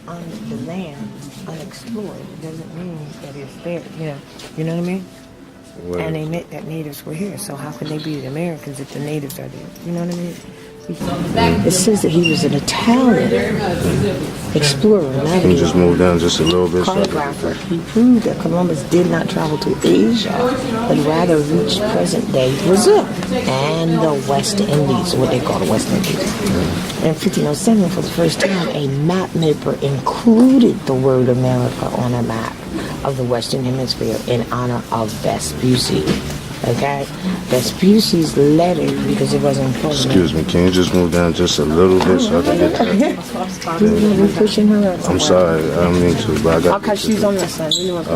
Speaker 18: on the land unexplored. It doesn't mean that it's there. You know what I mean?
Speaker 2: Well,
Speaker 18: and they admit that natives were here, so how can they be the Americans if the natives are there? You know what I mean? It says that he was an Italian explorer,
Speaker 2: Can you just move down just a little bit?
Speaker 18: cartographer. He proved that Columbus did not travel to Asia, but rather reached present-day Brazil and the West Indies, what they call the West Indies. In 1507, for the first time, a map maker included the word America on a map of the Western Hemisphere in honor of Vespucci. Okay? Vespucci's letter, because it wasn't important.
Speaker 2: Excuse me, can you just move down just a little bit so I can get that?
Speaker 18: You're pushing her up.
Speaker 2: I'm sorry, I don't mean to, but I got
Speaker 18: Okay, she's on this side. You know what?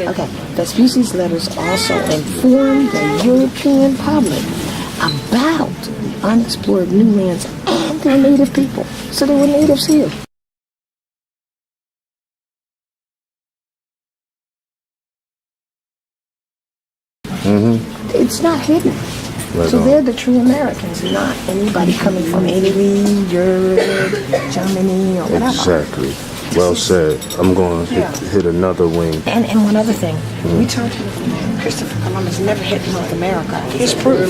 Speaker 18: Okay. Vespucci's letters also informed the European public about unexplored new lands and their native people. So there were natives here. It's not hidden.
Speaker 2: Right
Speaker 18: So
Speaker 2: on.
Speaker 18: they're the true Americans, not anybody coming from Italy, Europe, Germany, or whatever.
Speaker 2: Exactly. Well said. I'm going to hit another wing.
Speaker 18: And one other thing. We told you Christopher Columbus never hit North America. Here's proof.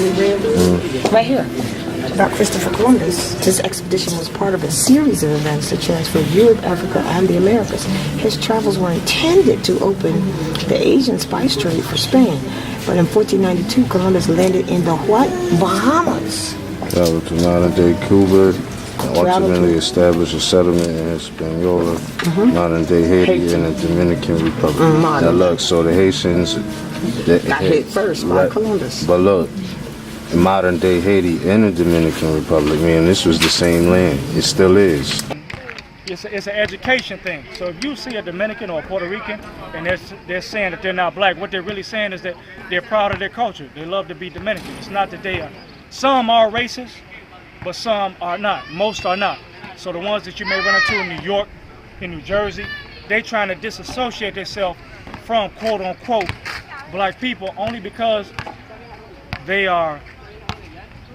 Speaker 18: Right here. About Christopher Columbus. His expedition was part of a series of events that transferred Europe, Africa, and the Americas. His travels were intended to open the Asian spice trade for Spain. But in 1492, Columbus landed in the what? Bahamas.
Speaker 2: Traveled to modern-day Cuba, and ultimately established a settlement in Hispaniola, modern-day Haiti, and the Dominican Republic. Now look, so the Haitians
Speaker 18: got hit first by Columbus.
Speaker 2: But look, in modern-day Haiti and the Dominican Republic, man, this was the same land. It still is.
Speaker 8: It's an education thing. So if you see a Dominican or a Puerto Rican and they're saying that they're not black, what they're really saying is that they're proud of their culture. They love to be Dominican. It's not that they are. Some are racist, but some are not. Most are not. So the ones that you may run into in New York, in New Jersey, they trying to disassociate themselves from quote unquote black people only because they are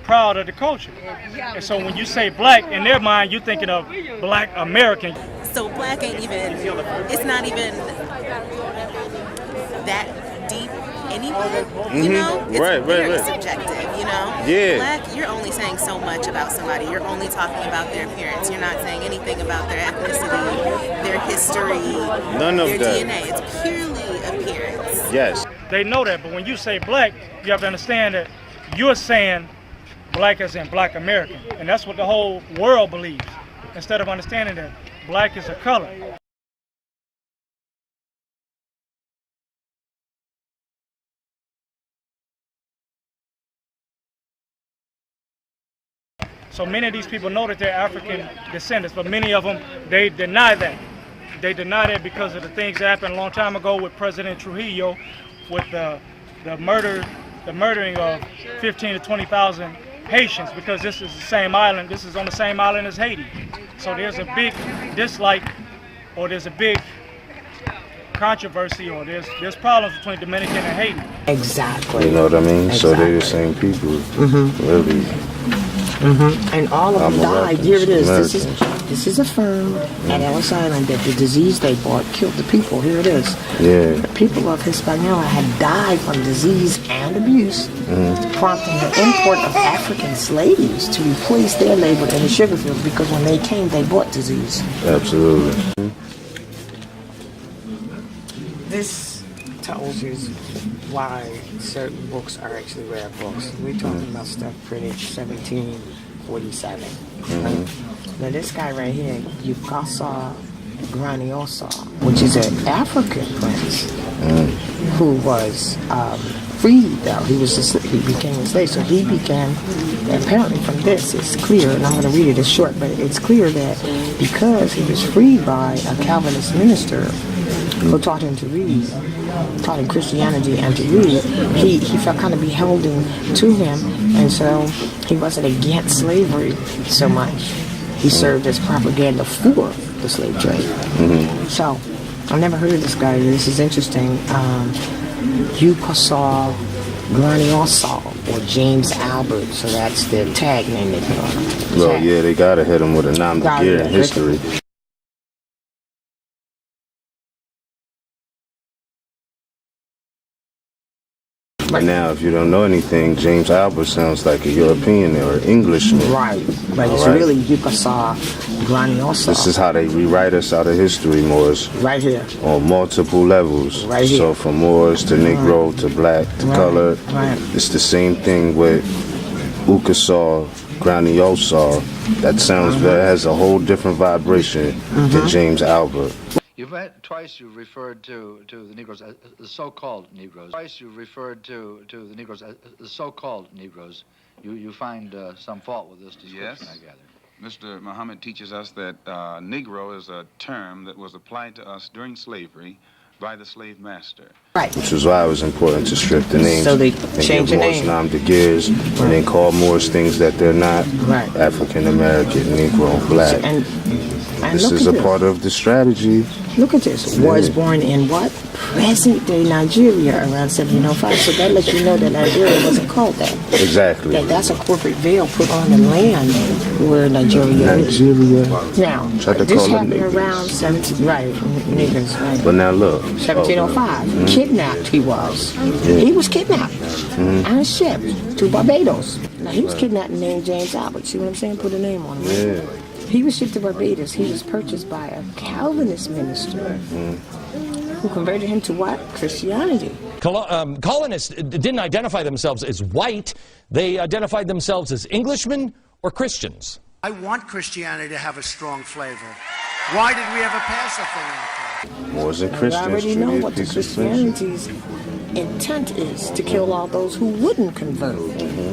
Speaker 8: proud of the culture. And so when you say black, in their mind, you're thinking of black American.
Speaker 9: So black ain't even, it's not even that deep anyway, you know? It's very subjective, you know?
Speaker 2: Yeah.
Speaker 9: Black, you're only saying so much about somebody. You're only talking about their appearance. You're not saying anything about their ethnicity, their history,
Speaker 2: None of
Speaker 9: their
Speaker 2: that.
Speaker 9: DNA. It's purely appearance.
Speaker 2: Yes.
Speaker 8: They know that, but when you say black, you have to understand that you're saying black as in black American. And that's what the whole world believes, instead of understanding that black is a color. So many of these people know that they're African descendants, but many of them, they deny that. They deny that because of the things that happened a long time ago with President Trujillo, with the murdering of 15 to 20,000 Haitians, because this is the same island. This is on the same island as Haiti. So there's a big dislike, or there's a big controversy, or there's problems between Dominican and Haiti.
Speaker 18: Exactly.
Speaker 2: You know what I mean?
Speaker 18: Exactly.
Speaker 2: So they're the same people, really.
Speaker 18: And all of them died. Here it is. This is affirmed at Ellis Island that the disease they brought killed the people. Here it is.
Speaker 2: Yeah.
Speaker 18: The people of Hispaniola had died from disease and abuse, prompting the import of African slaves to replace their labor in the sugar fields, because when they came, they brought disease.
Speaker 2: Absolutely.
Speaker 18: This tells you why certain books are actually rare books. We're talking about stuff printed 1747. Now this guy right here, Yukasa Graniosa, which is an African prince who was freed though. He became a slave, so he began. Apparently, from this, it's clear, and I'm going to read it. It's short, but it's clear that because he was freed by a Calvinist minister who taught him to read, taught him Christianity and to read, he felt kind of beholden to him, and so he wasn't against slavery so much. He served as propaganda for the slave trade. So, I've never heard of this guy. This is interesting. Yukasa Graniosa, or James Albert, so that's the tag name they put on him.
Speaker 2: Well, yeah, they gotta hit him with a nom de guerre in history. But now, if you don't know anything, James Albert sounds like a European or Englishman.
Speaker 18: Right, but it's really Yukasa Graniosa.
Speaker 2: This is how they rewrite us out of history, Moors.
Speaker 18: Right here.
Speaker 2: On multiple levels.
Speaker 18: Right here.
Speaker 2: So from Moors to Negro to black to color. It's the same thing with Ukasa Graniosa. That sounds, that has a whole different vibration than James Albert.
Speaker 11: Twice you referred to the Negroes as the so-called Negroes. Twice you referred to the Negroes as the so-called Negroes. You find some fault with this description, I gather.
Speaker 12: Mr. Muhammad teaches us that Negro is a term that was applied to us during slavery by the slave master.
Speaker 18: Right.
Speaker 2: Which is why it was important to strip the names.
Speaker 18: So they
Speaker 2: and
Speaker 18: change
Speaker 2: give
Speaker 18: the
Speaker 2: Moors
Speaker 18: name.
Speaker 2: nom de guerres, and then call Moors things that they're not.
Speaker 18: Right.
Speaker 2: African American, Negro, black.
Speaker 18: And
Speaker 2: this is a part of the strategy.
Speaker 18: Look at this. Was born in what? Present-day Nigeria around 1705. So that lets you know that Nigeria wasn't called that.
Speaker 2: Exactly.
Speaker 18: That's a corporate veil put on the land where Nigeria is. Now, this happened around 17... Right, niggas, right.
Speaker 2: But now look.
Speaker 18: 1705. Kidnapped he was. He was kidnapped and shipped to Barbados. Now, he was kidnapped and named James Albert. See what I'm saying? Put a name on him. Right? He was shipped to Barbados. He was purchased by a Calvinist minister who converted him to what? Christianity.
Speaker 19: Colonists didn't identify themselves as white. They identified themselves as Englishmen or Christians.
Speaker 23: I want Christianity to have a strong flavor. Why did we ever pass a thing like that?
Speaker 2: Moors and
Speaker 18: I
Speaker 2: Christians.
Speaker 18: already know what the Christianity's intent is, to kill all those who wouldn't convert.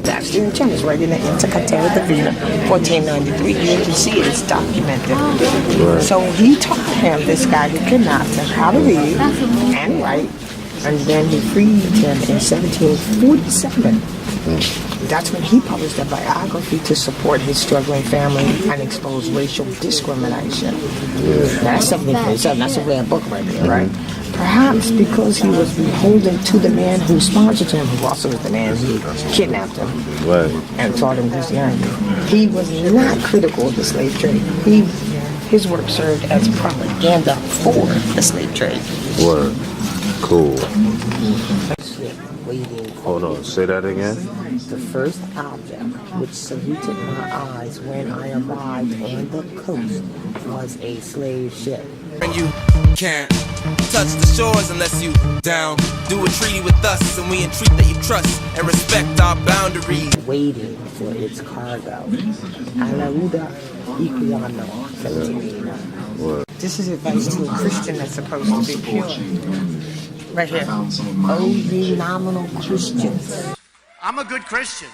Speaker 18: That's the intent. It's right in the Intercartera Divina, 1493. You can see it. It's documented. So he taught him, this guy who kidnapped him, how to read and write, and then he freed him in 1747. That's when he published a biography to support his struggling family and expose racial discrimination. That's 1747. That's a rare book right there, right? Perhaps because he was beholden to the man who sponsored him, who also was the man who kidnapped him and taught him Christianity. He was not critical of the slave trade. His work served as propaganda for the slave trade.
Speaker 2: Word. Cool. Hold on, say that again.
Speaker 18: The first object which saluted my eyes when I arrived on the coast was a slave ship.
Speaker 16: And you can't touch the shores unless you down. Do a treaty with us and we entreat that you trust and respect our boundaries.
Speaker 18: Waiting for its cargo. Alaruda Iquiano, 1789. This is advice to a Christian that's supposed to be pure. Right here. Oh, ye nominal Christians.
Speaker 23: I'm a good Christian,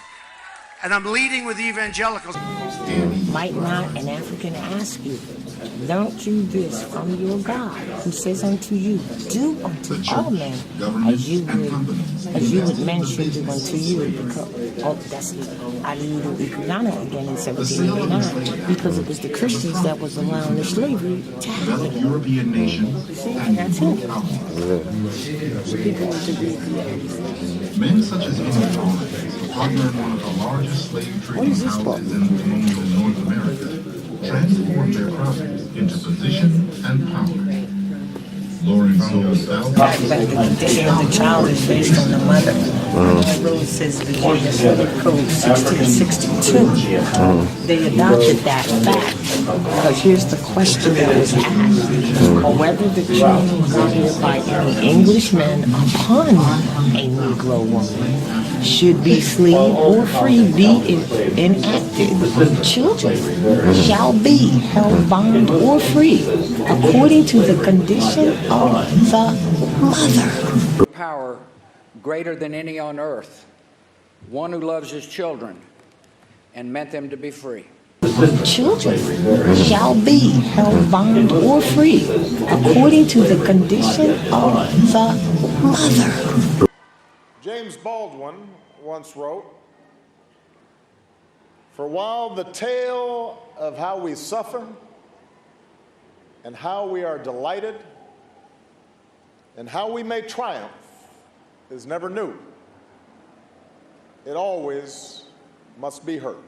Speaker 23: and I'm leading with evangelicals.
Speaker 18: Might not an African ask you, don't you this from your God, who says unto you, do unto all men as you would men should do unto you. Because, that's Aliudu Ikuana again in 1789, because it was the Christians that was allowing the slavery to happen. See, and that's it. People want to read the
Speaker 14: Men such as who partnered one of the largest slave trading houses in colonial North America, transformed their profits into position and power. Lowering yourself.
Speaker 18: But the condition of the child is based on the mother. Rose says Virginia Civil Code 1662. They adopted that fact. Because here's the question that was asked. Whether the children brought here by any Englishmen upon a Negro woman should be slave or free be enacted. Children shall be held bond or free according to the condition of the mother.
Speaker 13: Power greater than any on earth, one who loves his children and meant them to be free.
Speaker 18: Children shall be held bond or free according to the condition of the mother.
Speaker 25: James Baldwin once wrote, "For while the tale of how we suffer and how we are delighted and how we may triumph is never new, it always must be heard."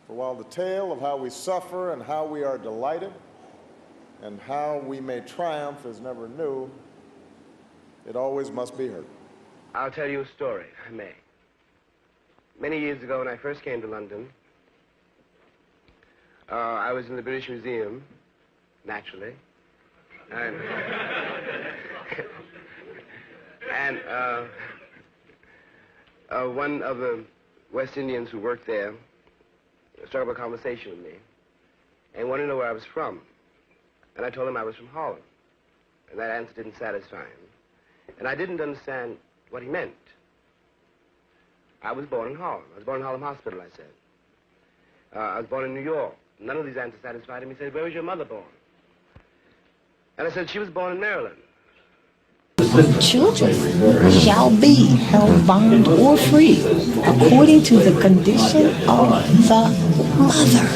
Speaker 25: For while the tale of how we suffer and how we are delighted and how we may triumph is never new, it always must be heard.
Speaker 17: I'll tell you a story, if I may. Many years ago, when I first came to London, I was in the British Museum, naturally, and one of the West Indians who worked there struck up a conversation with me and wanted to know where I was from. And I told him I was from Holland, and that answer didn't satisfy him. And I didn't understand what he meant. I was born in Harlem. I was born in Harlem Hospital, I said. I was born in New York. None of these answers satisfied him. He said, "Where was your mother born?" And I said, "She was born in Maryland."
Speaker 18: Children shall be held bond or free according to the condition of the mother.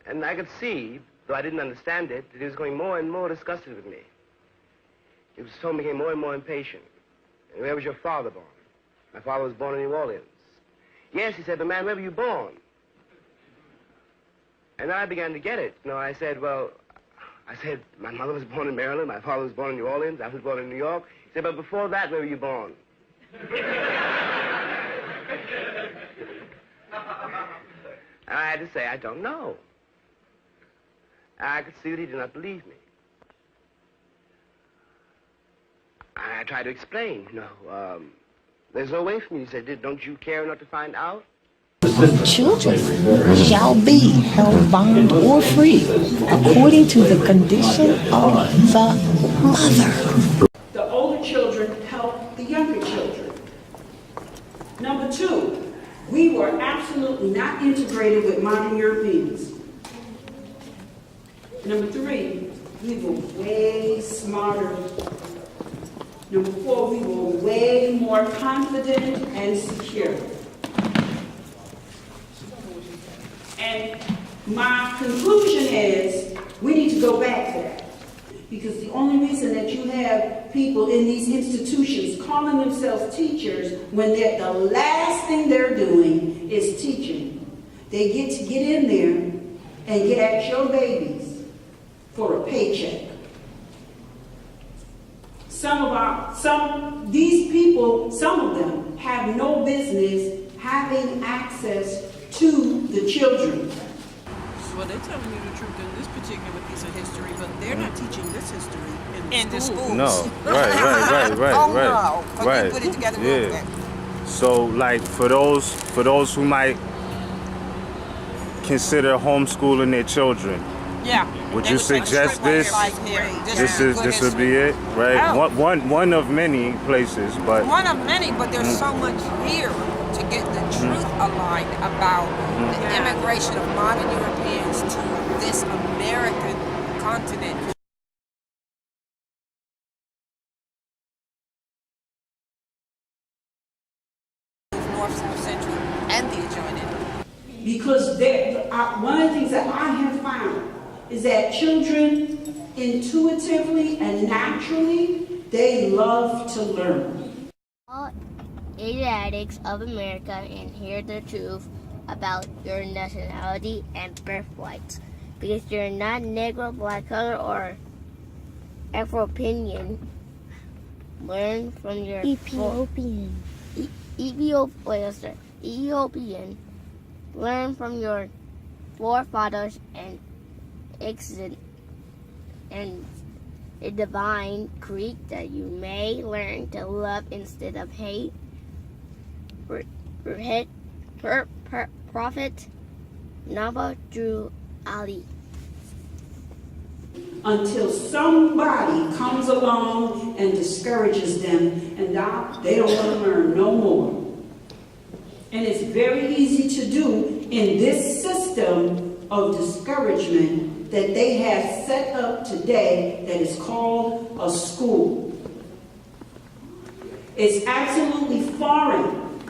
Speaker 17: And I could see, though I didn't understand it, that he was going more and more disgusted with me. He was told me became more and more impatient. "And where was your father born?" "My father was born in New Orleans." "Yes," he said, "but man, where were you born?" And then I began to get it. You know, I said, my mother was born in Maryland, my father was born in New Orleans, I was born in New York. He said, "But before that, where were you born?" And I had to say, "I don't know." And I could see that he did not believe me. I tried to explain, there's no way for me. He said, "Don't you care enough to find out?"
Speaker 18: Children shall be held bond or free according to the condition of the mother.
Speaker 20: The older children help the younger children. Number two, we were absolutely not integrated with modern Europeans. Number three, we were way smarter. Number four, we were way more confident and secure. And my conclusion is we need to go back to that. Because the only reason that you have people in these institutions calling themselves teachers when the last thing they're doing is teaching. They get in there and get at your babies for a paycheck. These people, some of them, have no business having access to the children.
Speaker 21: Well, they're telling you the truth in this particular piece of history, but they're not teaching this history in the schools.
Speaker 2: No, right.
Speaker 21: You put it together real quick.
Speaker 2: So, like, for those who might consider homeschooling their children,
Speaker 21: Yeah.
Speaker 2: Would you suggest this? This would be it, right?
Speaker 21: Oh.
Speaker 2: One of many places, but
Speaker 21: one of many, but there's so much here to get the truth aligned about the immigration of modern Europeans to this American continent. North, South, Central, and the adjoining.
Speaker 20: Because one of the things that I have found is that children intuitively and naturally, they love to learn.
Speaker 3: All Asiatics of America and hear the truth about your nationality and birthrights. Because you're not Negro, black color, or Afro-Opinion. Learn from your Ethiopian. Ethiopian. Learn from your forefathers and exit and a divine creed that you may learn to love instead of hate. Prophet Naba Drew Ali.
Speaker 20: Until somebody comes along and discourages them, and they don't want to learn no more. And it's very easy to do in this system of discouragement that they have set up today that is called a school. It's absolutely foreign,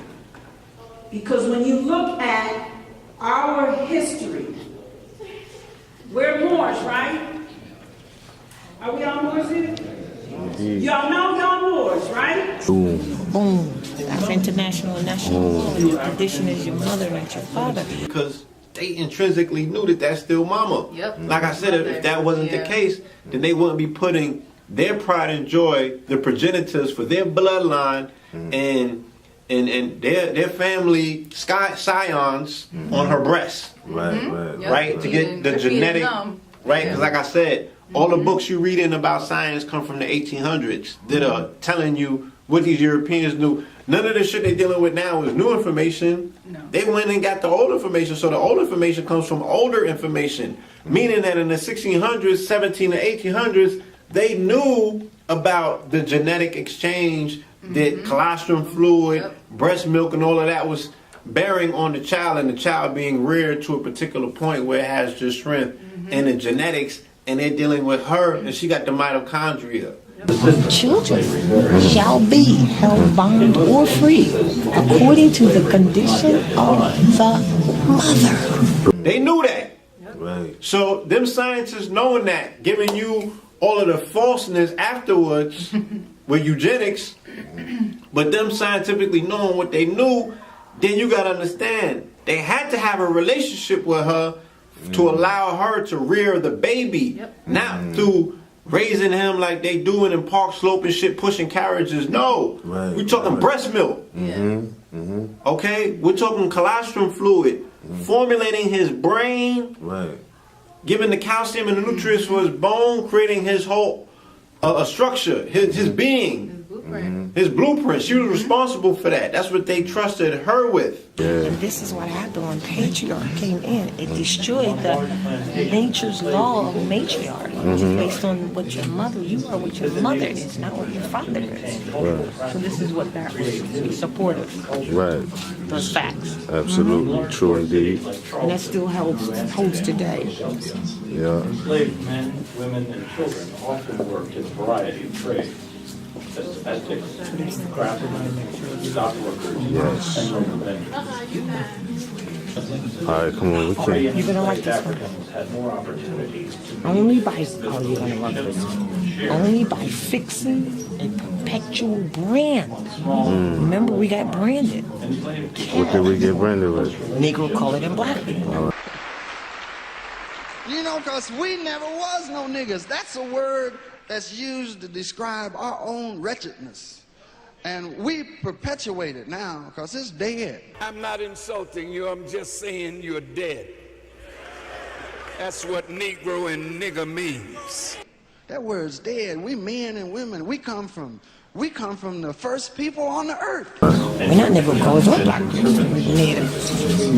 Speaker 20: because when you look at our history, we're Moors, right? Are we all Moors here? Y'all know y'all Moors, right?
Speaker 18: Boom. That's international and national law. Your tradition is your mother, not your father.
Speaker 4: Because they intrinsically knew that that's still mama.
Speaker 21: Yep.
Speaker 4: Like I said, if that wasn't the case, then they wouldn't be putting their pride and joy, the progenitors for their bloodline and their family scions on her breast. Right? To get the genetic, right? Because like I said, all the books you read in about science come from the 1800s that are telling you what these Europeans knew. None of the shit they're dealing with now is new information. No. They went and got the old information, so the old information comes from older information. Meaning that in the 1600s, 17 to 1800s, they knew about the genetic exchange that colostrum fluid, breast milk, and all of that was bearing on the child, and the child being reared to a particular point where it has just strength and the genetics, and they're dealing with her, and she got the mitochondria.
Speaker 18: Children shall be held bound or free according to the condition of the mother.
Speaker 4: They knew that. Right. So them scientists knowing that, giving you all of the falseness afterwards with eugenics, but them scientifically knowing what they knew, then you gotta understand, they had to have a relationship with her to allow her to rear the baby, not through raising him like they doing in Park Slope and shit, pushing carriages. No, we're talking breast milk. Okay, we're talking colostrum fluid, formulating his brain, giving the calcium and the nutrients for his bone, creating his whole structure, his being. His blueprint. She was responsible for that. That's what they trusted her with.
Speaker 18: And this is what happened when patriarch came in. It destroyed the nature's law of matriarchy, which is based on what your mother, you are what your mother is, not what your father is. So this is what that was. We supported those facts.
Speaker 2: Absolutely. True indeed.
Speaker 18: And that still holds today.
Speaker 6: Enslaved men, women, and children often worked in a variety of trades. As domestics, craftsmen, dock workers, and local vendors.
Speaker 2: All right, come on, we can't.
Speaker 18: You're gonna like this one.
Speaker 6: Had more opportunities.
Speaker 18: Only by you're gonna love this one. Only by fixing a perpetual brand. Remember, we got branded.
Speaker 2: What did we get branded with?
Speaker 18: Negro, colored, and black people.
Speaker 7: You know, because we never was no niggas. That's a word that's used to describe our own wretchedness. And we perpetuate it now because it's dead.
Speaker 22: I'm not insulting you, I'm just saying you're dead. That's what Negro and nigger means.
Speaker 7: That word's dead. We men and women, we come from the first people on the earth.
Speaker 18: We're not Negro colors or black people. We're Native,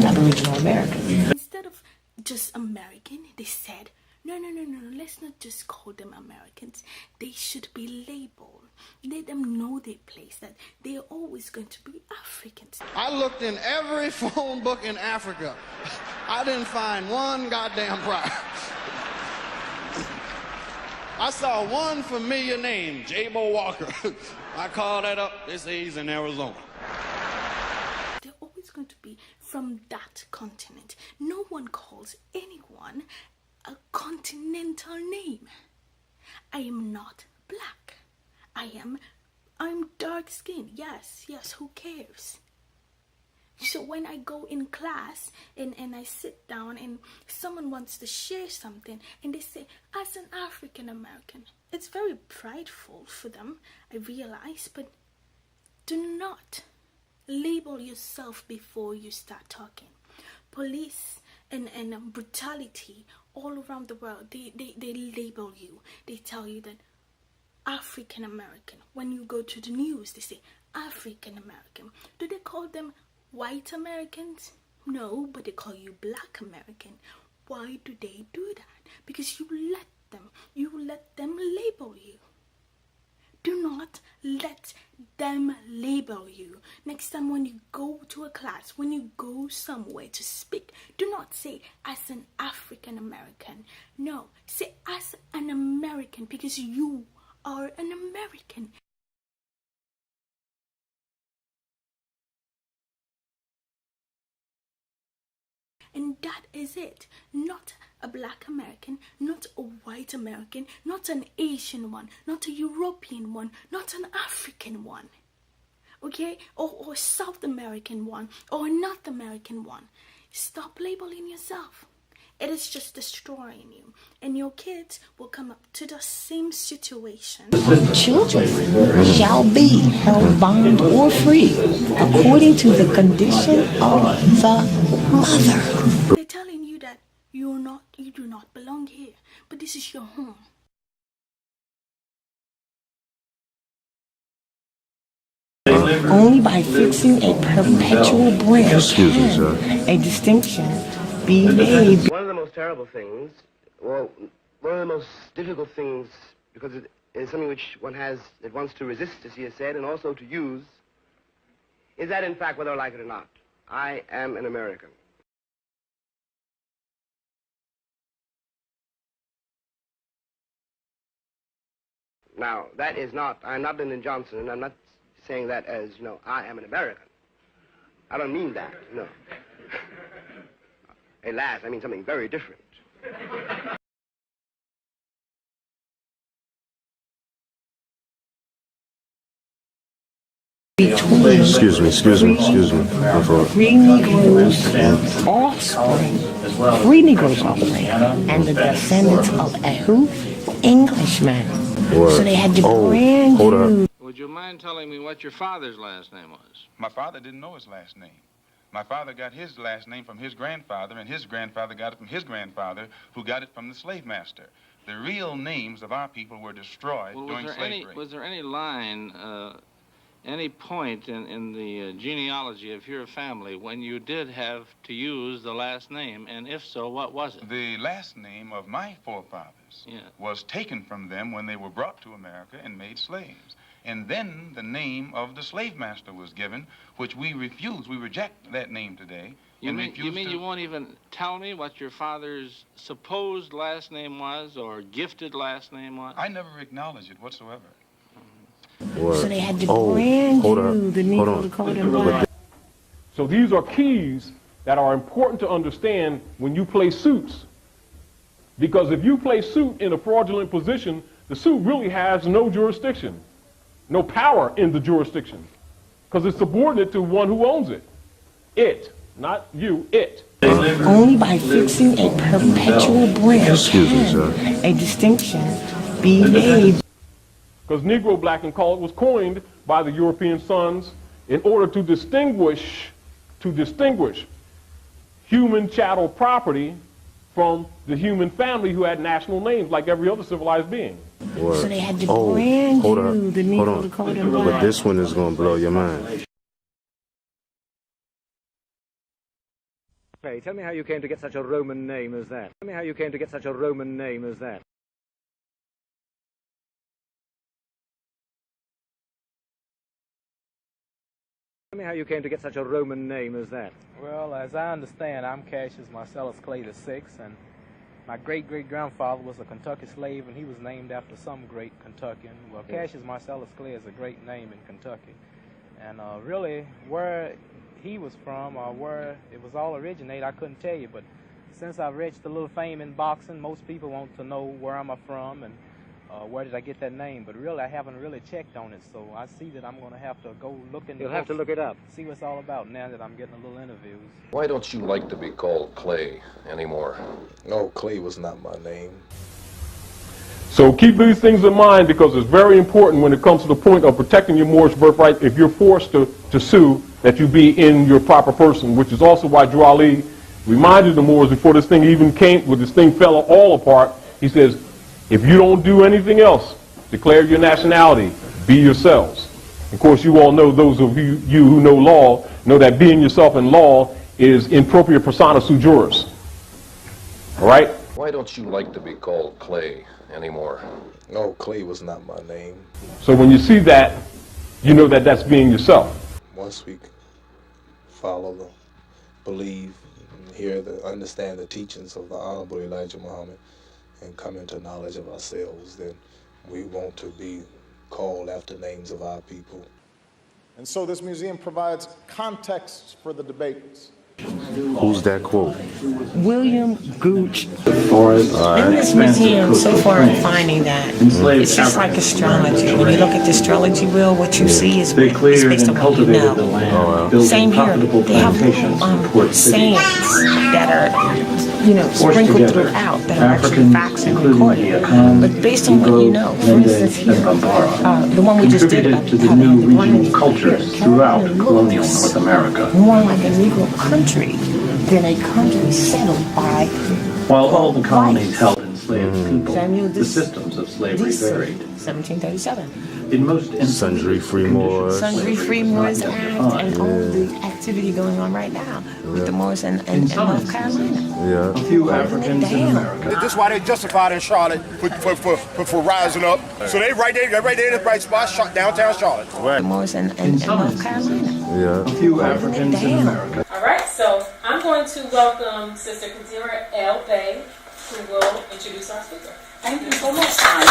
Speaker 18: Aboriginal Americans.
Speaker 26: Instead of just American, they said
Speaker 1: No, let's not just call them Americans. They should be labeled. Let them know their place, that they're always going to be Africans.
Speaker 7: I looked in every phone book in Africa. I didn't find one goddamn prior. I saw one familiar name, J-Bo Walker. I called that up. They say he's in Arizona.
Speaker 1: They're always going to be from that continent. No one calls anyone a continental name. I am not black. I'm dark skinned. Yes, who cares? So when I go in class and I sit down and someone wants to share something and they say, as an African American, it's very prideful for them, I realize, but do not label yourself before you start talking. Police and brutality all around the world, they label you. They tell you that African American. When you go to the news, they say African American. Do they call them white Americans? No, but they call you black American. Why do they do that? Because you let them label you. Do not let them label you. Next time when you go to a class, when you go somewhere to speak, do not say as an African American. No, say as an American, because you are an American. And that is it. Not a black American, not a white American, not an Asian one, not a European one, not an African one. Okay? Or South American one, or a North American one. Stop labeling yourself. It is just destroying you. And your kids will come up to the same situation.
Speaker 18: Children shall be held bond or free according to the condition of the mother.
Speaker 1: They're telling you that you do not belong here, but this is your home.
Speaker 18: Only by fixing a perpetual branch can a distinction be made.
Speaker 17: One of the most terrible things, well, one of the most difficult things, because it is something which one wants to resist, as he has said, and also to use, is that in fact, whether I like it or not, I am an American. Now, that is not, I'm not Lyndon Johnson, and I'm not saying that as, I am an American. I don't mean that, no. Alas, I mean something very different.
Speaker 2: Excuse me.
Speaker 18: Free Negroes' offspring, free Negroes' offspring, and the descendants of Ahu, Englishmen.
Speaker 12: What?
Speaker 18: So they had to brand you.
Speaker 5: Would you mind telling me what your father's last name was?
Speaker 12: My father didn't know his last name. My father got his last name from his grandfather, and his grandfather got it from his grandfather, who got it from the slave master. The real names of our people were destroyed during slavery.
Speaker 5: Was there any line, any point in the genealogy of your family when you did have to use the last name, and if so, what was it?
Speaker 12: The last name of my forefathers was taken from them when they were brought to America and made slaves. And then the name of the slave master was given, which we refuse. We reject that name today.
Speaker 5: You mean you won't even tell me what your father's supposed last name was or gifted last name was?
Speaker 12: I never acknowledged it whatsoever.
Speaker 18: So they had to brand you, the Negro, to call them black.
Speaker 10: So these are keys that are important to understand when you play suits. Because if you play suit in a fraudulent position, the suit really has no jurisdiction, no power in the jurisdiction, because it's subordinate to one who owns it. It, not you, it.
Speaker 18: Only by fixing a perpetual branch can a distinction be made.
Speaker 10: Because Negro, black, and colored was coined by the European sons in order to distinguish human chattel property from the human family who had national names like every other civilized being.
Speaker 18: So they had to brand you, the Negro, to call them black.
Speaker 2: But this one is going to blow your mind.
Speaker 8: Hey, tell me how you came to get such a Roman name as that. Tell me how you came to get such a Roman name as that. Tell me how you came to get such a Roman name as that.
Speaker 9: Well, as I understand, I'm Cassius Marcellus Clay VI, and my great-great-grandfather was a Kentucky slave, and he was named after some great Kentuckian. Well, Cassius Marcellus Clay is a great name in Kentucky. And really, where he was from or where it was all originated, I couldn't tell you. But since I've reached a little fame in boxing, most people want to know where I'm from and where did I get that name. But really, I haven't really checked on it. So I see that I'm going to have to go look into
Speaker 8: You'll have to look it up.
Speaker 9: See what it's all about now that I'm getting a little interviews.
Speaker 11: Why don't you like to be called Clay anymore?
Speaker 15: No, Clay was not my name.
Speaker 10: So keep these things in mind, because it's very important when it comes to the point of protecting your Moorish birthright. If you're forced to sue, that you be in your proper person, which is also why Drew Ali reminded the Moors before this thing even came, when this thing fell all apart, he says, if you don't do anything else, declare your nationality, be yourselves. Of course, you all know, those of you who know law, know that being yourself in law is in Propria Persona sui juris. All right?
Speaker 11: Why don't you like to be called Clay anymore?
Speaker 15: No, Clay was not my name.
Speaker 10: So when you see that, you know that that's being yourself.
Speaker 15: Once we follow, believe, and hear, understand the teachings of the Honorable Elijah Muhammad, and come into knowledge of ourselves, then we want to be called after names of our people.
Speaker 25: And so this museum provides context for the debates.
Speaker 2: Who's that quote?
Speaker 18: William Gooch.
Speaker 2: Right.
Speaker 18: In this museum, so far I'm finding that it's just like astrology. When you look at the astrology wheel, what you see is based on what you know. Same here. They have sayings that are, sprinkled throughout that are actually facts and recorded. But based on what you know, for instance here, the one we just did about
Speaker 6: to the new cultures throughout colonial North America.
Speaker 18: More like a Negro country than a country settled by.
Speaker 6: While all the colonies held enslaved people, the systems of slavery varied.
Speaker 18: 1737.
Speaker 6: In most instances,
Speaker 2: Sundry Free Moors.
Speaker 18: Sundry Free Moors Act and all the activity going on right now with the Moors and North Carolina.
Speaker 2: Yeah.
Speaker 6: A few Africans in America.
Speaker 24: This is why they justified in Charlotte for rising up. So they right there in the bright spot, downtown Charlotte.
Speaker 18: Right. The Moors and North Carolina.
Speaker 2: Yeah.
Speaker 6: A few Africans in America.
Speaker 26: All right, so I'm going to welcome Sister Kadira L. Bey, who will introduce our speaker.
Speaker 27: Thank you so much, Tanya.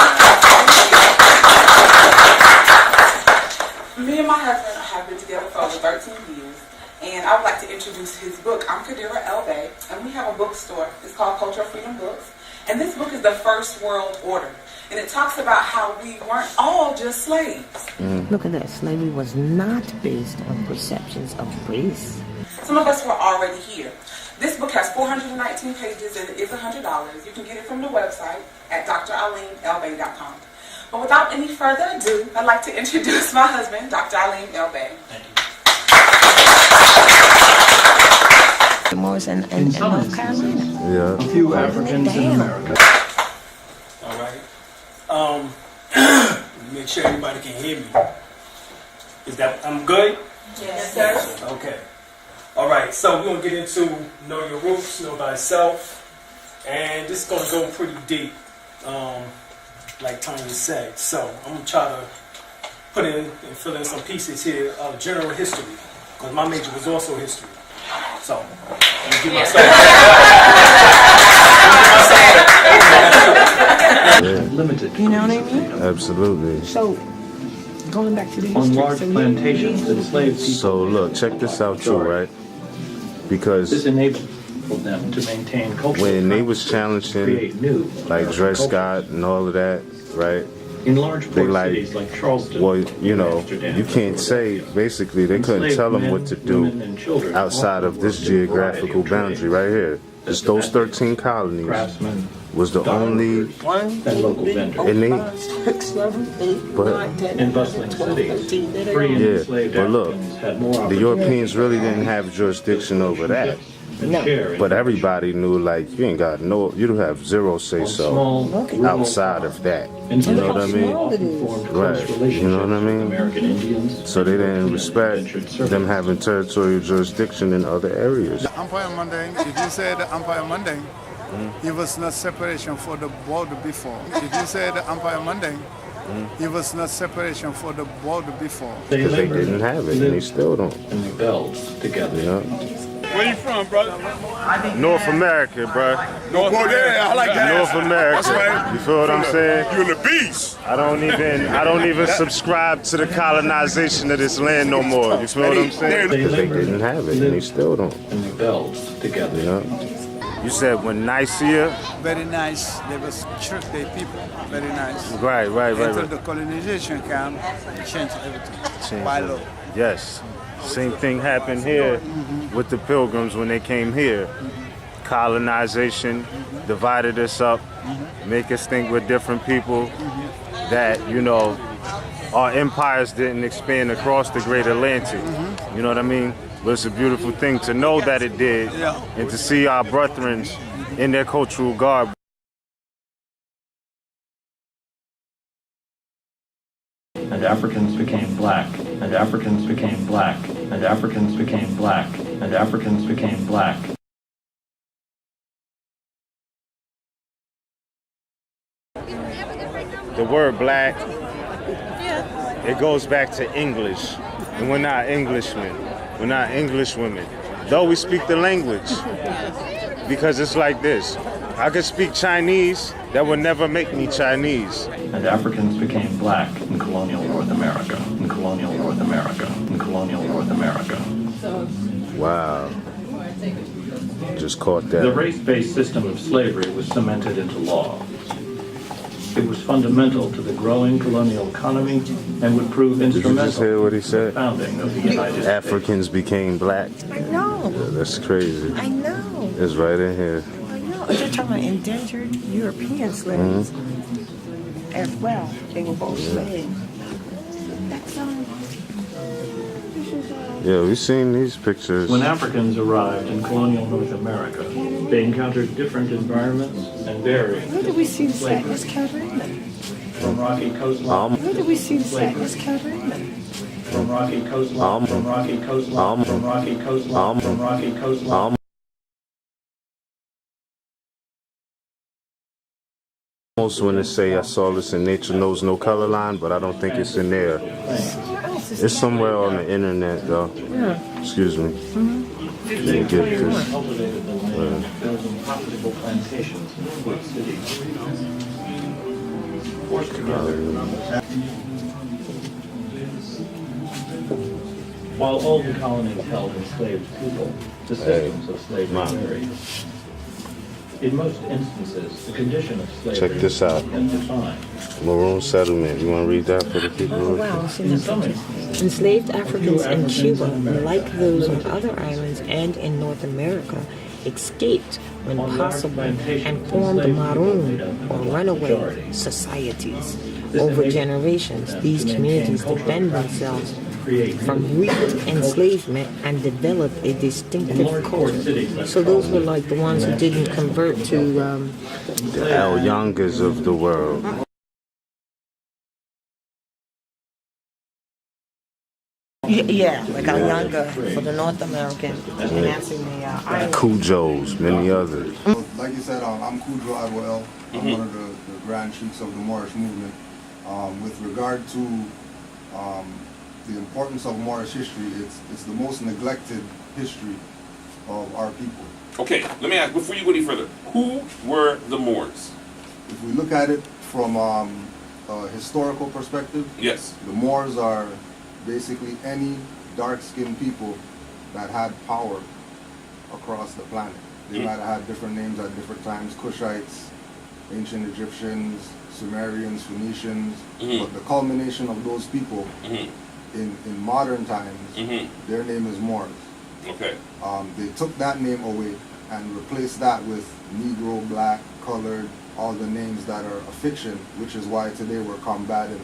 Speaker 27: Me and my husband have been together for over 13 years, and I would like to introduce his book. I'm Kadira L. Bey, and we have a bookstore. It's called Cultural Freedom Books, and this book is the First World Order, and it talks about how we weren't all just slaves.
Speaker 18: Look at that. Slavery was not based on perceptions of race.
Speaker 27: Some of us were already here. This book has 419 pages and it is $100. You can get it from the website at draleenlbey.com. But without any further ado, I'd like to introduce my husband, Dr. Aleen L. Bey. Thank you.
Speaker 18: The Moors and North Carolina.
Speaker 2: Yeah.
Speaker 6: A few Africans in America.
Speaker 28: All right. Make sure everybody can hear me. Is that, I'm good?
Speaker 27: Yes, sir.
Speaker 28: Okay. All right, so we're going to get into know your roots, know thyself, and this is going to go pretty deep, like Tanya said. So I'm going to try to put in and fill in some pieces here of general history, because my major was also history. So let me give myself
Speaker 6: limited.
Speaker 18: You know what I mean?
Speaker 2: Absolutely.
Speaker 18: So, going back to the history.
Speaker 6: On large plantations, enslaved people.
Speaker 2: So look, check this out too, right? Because
Speaker 6: this enabled them to maintain culture.
Speaker 2: When they was challenging, like Dred Scott and all of that, right?
Speaker 6: In large
Speaker 2: they
Speaker 6: port cities like Charleston,
Speaker 2: well, you can't say, basically, they couldn't tell them what to do outside of this geographical boundary right here. Just those 13 colonies was the only,
Speaker 6: and local vendors.
Speaker 2: And they,
Speaker 18: 6, 7, 8,
Speaker 2: but,
Speaker 18: 9, 10,
Speaker 6: in bustling
Speaker 18: 12,
Speaker 6: cities,
Speaker 18: 13,
Speaker 6: free and
Speaker 2: yeah,
Speaker 6: enslaved
Speaker 2: but look,
Speaker 6: Africans had more
Speaker 2: the Europeans really didn't have jurisdiction over that.
Speaker 6: and
Speaker 18: No.
Speaker 6: share in
Speaker 2: But everybody knew, like, you ain't got no, you don't have zero say so outside of that. You know what I mean? Right. You know what I mean? So they didn't respect them having territorial jurisdiction in other areas.
Speaker 3: The Empire Manding, if you say the Empire Manding, it was not separation for the border before. If you say the Empire Manding, it was not separation for the border before.
Speaker 2: Because they didn't have it, and they still don't.
Speaker 6: And rebelled together.
Speaker 2: Yeah.
Speaker 24: Where you from, brother?
Speaker 2: North America, bro.
Speaker 24: North I like that.
Speaker 2: North America.
Speaker 24: That's right.
Speaker 2: You feel what I'm saying?
Speaker 24: You in the beast.
Speaker 2: I don't even subscribe to the colonization of this land no more. You feel what I'm saying? Because they didn't have it, and they still don't.
Speaker 6: And rebelled together.
Speaker 2: Yeah. You said when Nicaea?
Speaker 3: Very nice. They was trick their people. Very nice.
Speaker 2: Right.
Speaker 3: Until the colonization came, it changed everything. By law.
Speaker 2: Yes. Same thing happened here with the Pilgrims when they came here. Colonization divided us up, make us think we're different people, that, you know, our empires didn't expand across the great Atlantic. You know what I mean? But it's a beautiful thing to know that it did, and to see our brethren in their cultural garb.
Speaker 6: And Africans became black, and Africans became black, and Africans became black, and Africans became black.
Speaker 2: The word black, it goes back to English, and we're not Englishmen, we're not English women, though we speak the language. Because it's like this, I could speak Chinese, that would never make me Chinese.
Speaker 6: And Africans became black in colonial North America, in colonial North America, in colonial North America.
Speaker 2: Wow. Just caught that.
Speaker 6: The race-based system of slavery was cemented into law. It was fundamental to the growing colonial economy and would prove instrumental.
Speaker 2: Did you just hear what he said?
Speaker 6: In the founding of the United States.
Speaker 2: Africans became black.
Speaker 18: I know.
Speaker 2: Yeah, that's crazy.
Speaker 18: I know.
Speaker 2: It's right in here.
Speaker 18: I know. They're talking about endangered European slaves as well. They were both slaves. That's
Speaker 2: Yeah, we've seen these pictures.
Speaker 6: When Africans arrived in colonial North America, they encountered different environments and varied.
Speaker 18: Where do we see the sadness Catarina?
Speaker 6: From rocky coastline.
Speaker 18: Where do we see the sadness Catarina?
Speaker 6: From rocky coastline. From rocky coastline. From rocky coastline. From rocky coastline.
Speaker 2: Almost want to say I saw this in Nature Knows No Color Line, but I don't think it's in there. It's somewhere on the internet, though.
Speaker 18: Yeah.
Speaker 2: Excuse me. Can't get this.
Speaker 6: Cultivated the land, building profitable plantations in port cities. Forced together. While all the colonies held enslaved people, the systems of slavery varied. In most instances, the condition of slavery
Speaker 2: Check this out.
Speaker 6: is defined.
Speaker 2: Maroon settlement. You want to read that for the people?
Speaker 18: Oh, wow. Enslaved Africans in Cuba, like those on other islands and in North America, escaped when possible and formed maroon or runaway societies. Over generations, these communities defend themselves from reaped enslavement and developed a distinctive culture. So those were like the ones who didn't convert to
Speaker 2: The El Yangas of the world.
Speaker 18: Yeah, like Ayanga for the North American and actually the island.
Speaker 2: Cujos, many others.
Speaker 13: Like you said, I'm Cujo Adwell. I'm one of the grand chiefs of the Moorish movement. With regard to the importance of Moorish history, it's the most neglected history of our people.
Speaker 14: Okay, let me ask, before you go any further, who were the Moors?
Speaker 13: If we look at it from a historical perspective,
Speaker 14: yes,
Speaker 13: the Moors are basically any dark-skinned people that had power across the planet. They might have had different names at different times: Cushites, ancient Egyptians, Sumerians, Phoenicians, but the culmination of those people in modern times, their name is Moors.
Speaker 14: Okay.
Speaker 13: They took that name away and replaced that with Negro, Black, Colored, all the names that are a fiction, which is why today we're combating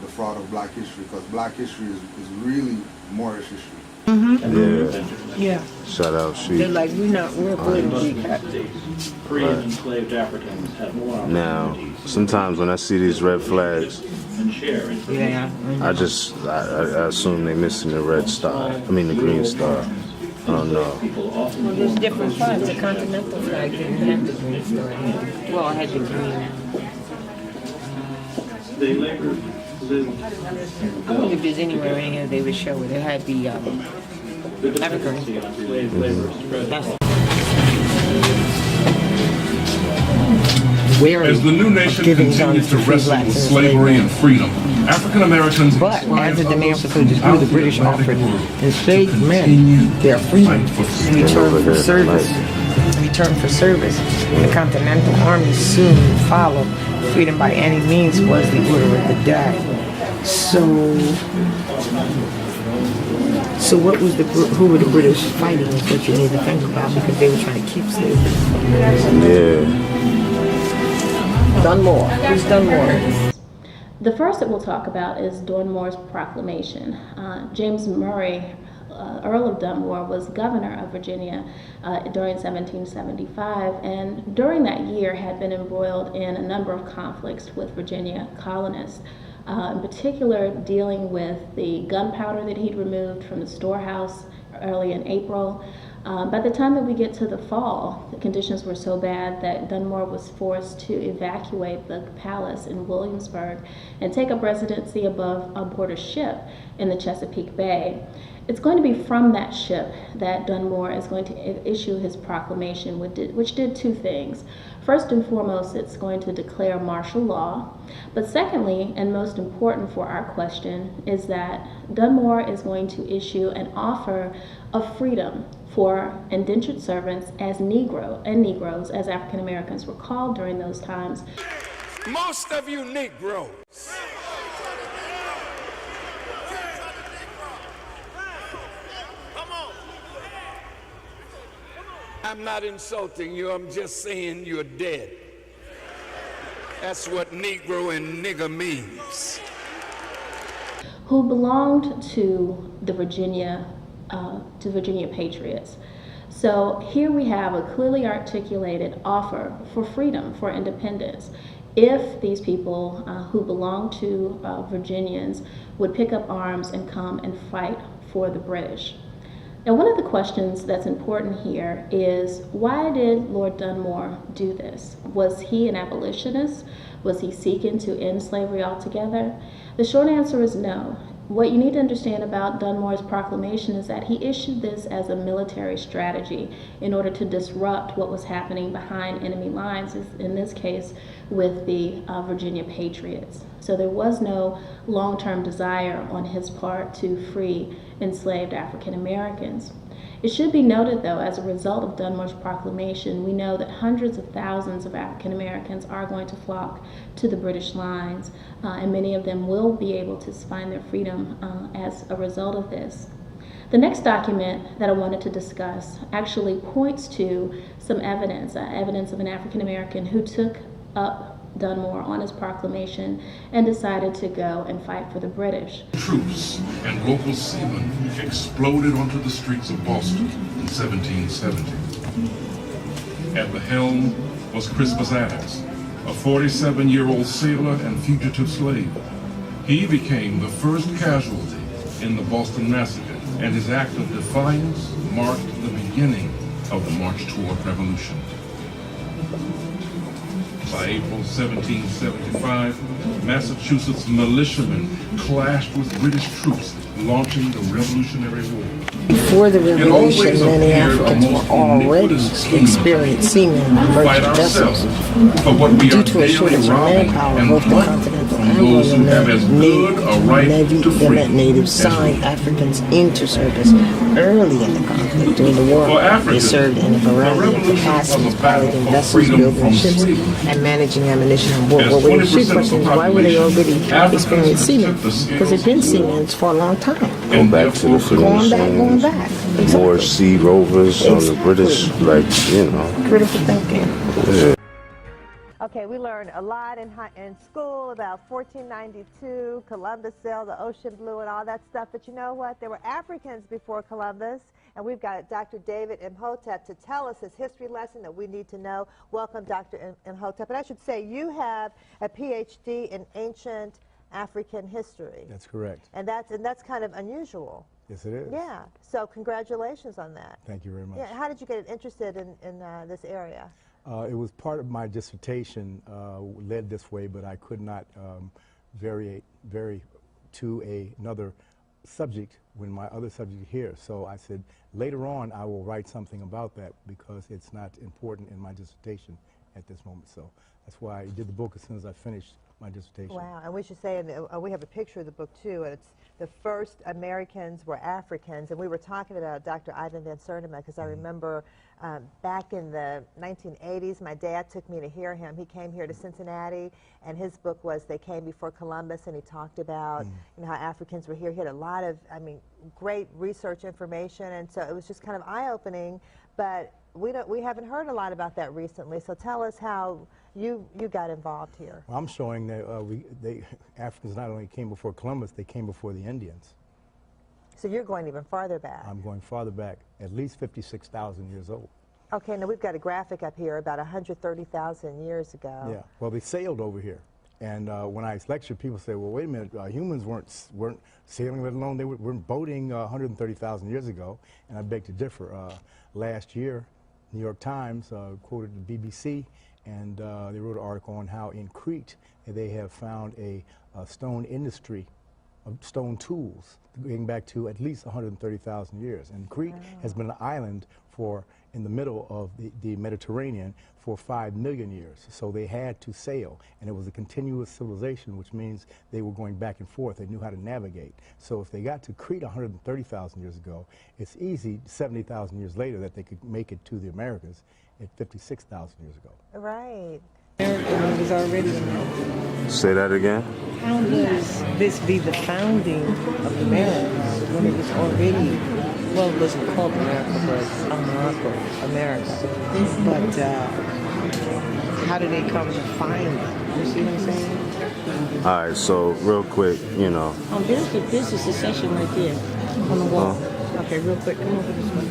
Speaker 13: the fraud of Black history, because Black history is really Moorish history.
Speaker 18: Yeah.
Speaker 2: Shout out
Speaker 18: They're
Speaker 2: Sheik.
Speaker 18: like, we're good to be kept.
Speaker 6: Free and enslaved Africans have more
Speaker 2: Now, sometimes when I see these red flags,
Speaker 6: and share in
Speaker 18: Yeah.
Speaker 2: I assume they missing the red star. I mean the green star. I don't know.
Speaker 18: Well, there's different flags. The continental flag didn't have the green star in it. Well, it had the green.
Speaker 6: They labored, lived,
Speaker 18: I wonder if there's anywhere in here they would show it. It had the evergreen.
Speaker 14: As the new nation continued to wrestle with slavery and freedom, African Americans.
Speaker 18: But as a demand for soldiers grew, the British offered enslaved men their freedom in return for service. The Continental Army soon followed. Freedom by any means was the order of the day. So what was who were the British fighting is what you need to think about, because they were trying to keep slavery.
Speaker 2: Yeah.
Speaker 18: Dunmore. Who's Dunmore?
Speaker 26: The first that we'll talk about is Dunmore's proclamation. James Murray, Earl of Dunmore, was governor of Virginia during 1775, and during that year had been embroiled in a number of conflicts with Virginia colonists. In particular, dealing with the gunpowder that he'd removed from the storehouse early in April. By the time that we get to the fall, the conditions were so bad that Dunmore was forced to evacuate the palace in Williamsburg and take up residency aboard a ship in the Chesapeake Bay. It's going to be from that ship that Dunmore is going to issue his proclamation, which did two things. First and foremost, it's going to declare martial law. But secondly, and most important for our question, is that Dunmore is going to issue an offer of freedom for indentured servants as Negroes, as African Americans were called during those times.
Speaker 24: Most of you Negroes. I'm not insulting you, I'm just saying you're dead. That's what Negro and nigger means.
Speaker 26: Who belonged to the Virginia Patriots. So here we have a clearly articulated offer for freedom, for independence, if these people who belong to Virginians would pick up arms and come and fight for the British. Now, one of the questions that's important here is, why did Lord Dunmore do this? Was he an abolitionist? Was he seeking to end slavery altogether? The short answer is no. What you need to understand about Dunmore's proclamation is that he issued this as a military strategy in order to disrupt what was happening behind enemy lines, in this case with the Virginia Patriots. So there was no long-term desire on his part to free enslaved African Americans. It should be noted, though, as a result of Dunmore's proclamation, we know that hundreds of thousands of African Americans are going to flock to the British lines, and many of them will be able to find their freedom as a result of this. The next document that I wanted to discuss actually points to some evidence of an African American who took up Dunmore on his proclamation and decided to go and fight for the British.
Speaker 14: Troops and local seamen exploded onto the streets of Boston in 1770. At the helm was Crispus Attucks, a 47-year-old sailor and fugitive slave. He became the first casualty in the Boston Massacre, and his act of defiance marked the beginning of the march toward revolution. By April 1775, Massachusetts militiamen clashed with British troops, launching the Revolutionary War.
Speaker 18: Before the Revolution, many Africans were already experienced seamen on merchant vessels. Due to a shortage of manpower, both the Continental and Royal Navy signed Africans into service early in the conflict. During the war, they served in a variety of capacities, piloting vessels, building ships, and managing ammunition on board. Well, when the ship question is, why were they already experienced seamen? Because they've been seamen for a long time.
Speaker 2: Going back to the
Speaker 18: Going back. Exactly.
Speaker 2: Moorish sea rovers on the British, like, you know.
Speaker 18: Critical thinking.
Speaker 2: Yeah.
Speaker 4: Okay, we learned a lot in school about 1492, Columbus sailed the ocean blue and all that stuff. But you know what? There were Africans before Columbus, and we've got Dr. David Imhotep to tell us his history lesson that we need to know. Welcome, Dr. Imhotep. And I should say, you have a PhD in ancient African history.
Speaker 7: That's correct.
Speaker 4: And that's kind of unusual.
Speaker 7: Yes, it is.
Speaker 4: Yeah. So congratulations on that.
Speaker 7: Thank you very much.
Speaker 4: Yeah. How did you get interested in this area?
Speaker 7: It was part of my dissertation led this way, but I could not vary to another subject when my other subject is here. So I said, later on, I will write something about that because it's not important in my dissertation at this moment. So that's why I did the book as soon as I finished my dissertation.
Speaker 4: Wow, and we should say, we have a picture of the book too, and it's the first Americans were Africans, and we were talking about Dr. Ivan Van Sertima because I remember back in the 1980s, my dad took me to hear him. He came here to Cincinnati, and his book was They Came Before Columbus, and he talked about you know, how Africans were here. He had a lot of, I mean, great research information, and so it was just kind of eye-opening, but we haven't heard a lot about that recently, so tell us how you got involved here.
Speaker 7: Well, I'm showing that Africans not only came before Columbus, they came before the Indians.
Speaker 4: So you're going even farther back.
Speaker 7: I'm going farther back, at least 56,000 years old.
Speaker 4: Okay, now we've got a graphic up here about 130,000 years ago.
Speaker 7: Yeah, well, they sailed over here. And when I lecture, people say, well, wait a minute, humans weren't sailing, let alone they weren't boating 130,000 years ago. And I beg to differ. Last year, New York Times quoted the BBC, and they wrote an article on how in Crete they have found a stone industry of stone tools going back to at least 130,000 years. And Crete has been an island in the middle of the Mediterranean for 5 million years. So they had to sail, and it was a continuous civilization, which means they were going back and forth. They knew how to navigate. So if they got to Crete 130,000 years ago, it's easy 70,000 years later that they could make it to the Americas at 56,000 years ago.
Speaker 4: Right.
Speaker 18: America was already America.
Speaker 2: Say that again.
Speaker 18: How does this be the founding of America when it was already, well, it wasn't called America, but Morocco, America. But how did they come to find it? You see what I'm saying?
Speaker 2: All right, so real quick, you know.
Speaker 18: There's a secession right there on the wall. Okay, real quick, come over this way.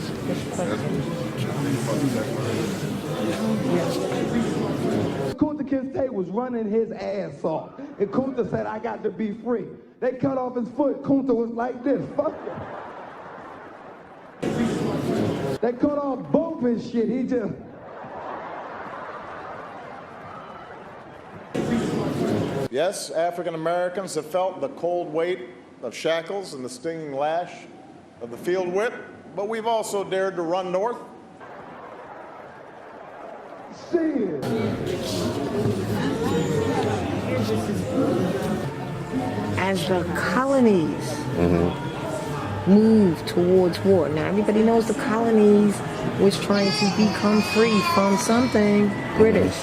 Speaker 16: Kunta Kinte was running his ass off. And Kunta said, I got to be free. They cut off his foot. Kunta was like this. Fuck it. They cut off both his shit. He just...
Speaker 25: Yes, African Americans have felt the cold weight of shackles and the stinging lash of the field whip, but we've also dared to run north.
Speaker 18: As the colonies moved towards war. Now everybody knows the colonies was trying to become free from something. British.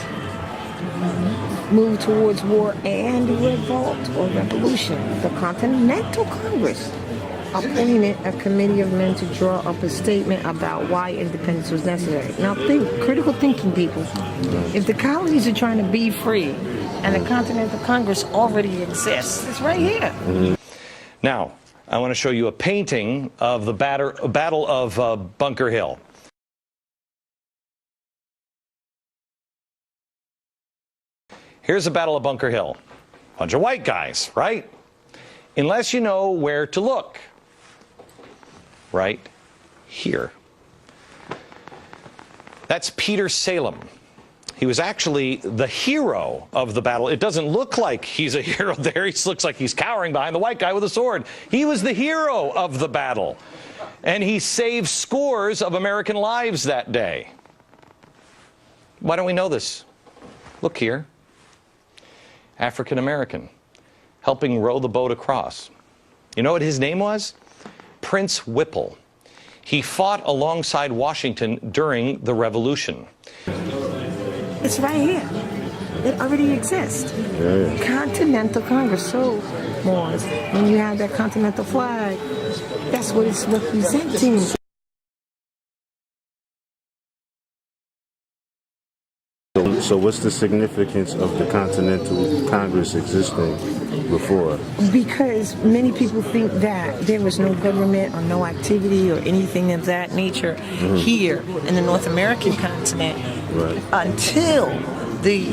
Speaker 18: Move towards war and revolt or revolution. The Continental Congress appointed a committee of men to draw up a statement about why independence was necessary. Now think, critical thinking people. If the colonies are trying to be free and the Continental Congress already exists, it's right here.
Speaker 19: Now, I want to show you a painting of the Battle of Bunker Hill. Here's the Battle of Bunker Hill. Bunch of white guys, right? Unless you know where to look. Right here. That's Peter Salem. He was actually the hero of the battle. It doesn't look like he's a hero there. He looks like he's cowering behind the white guy with a sword. He was the hero of the battle. And he saved scores of American lives that day. Why don't we know this? Look here. African American, helping row the boat across. You know what his name was? Prince Whipple. He fought alongside Washington during the Revolution.
Speaker 18: It's right here. It already exists. Continental Congress. So, Moors, when you have that continental flag, that's what it's representing.
Speaker 2: So what's the significance of the Continental Congress existing before?
Speaker 18: Because many people think that there was no government or no activity or anything of that nature here in the North American continent until the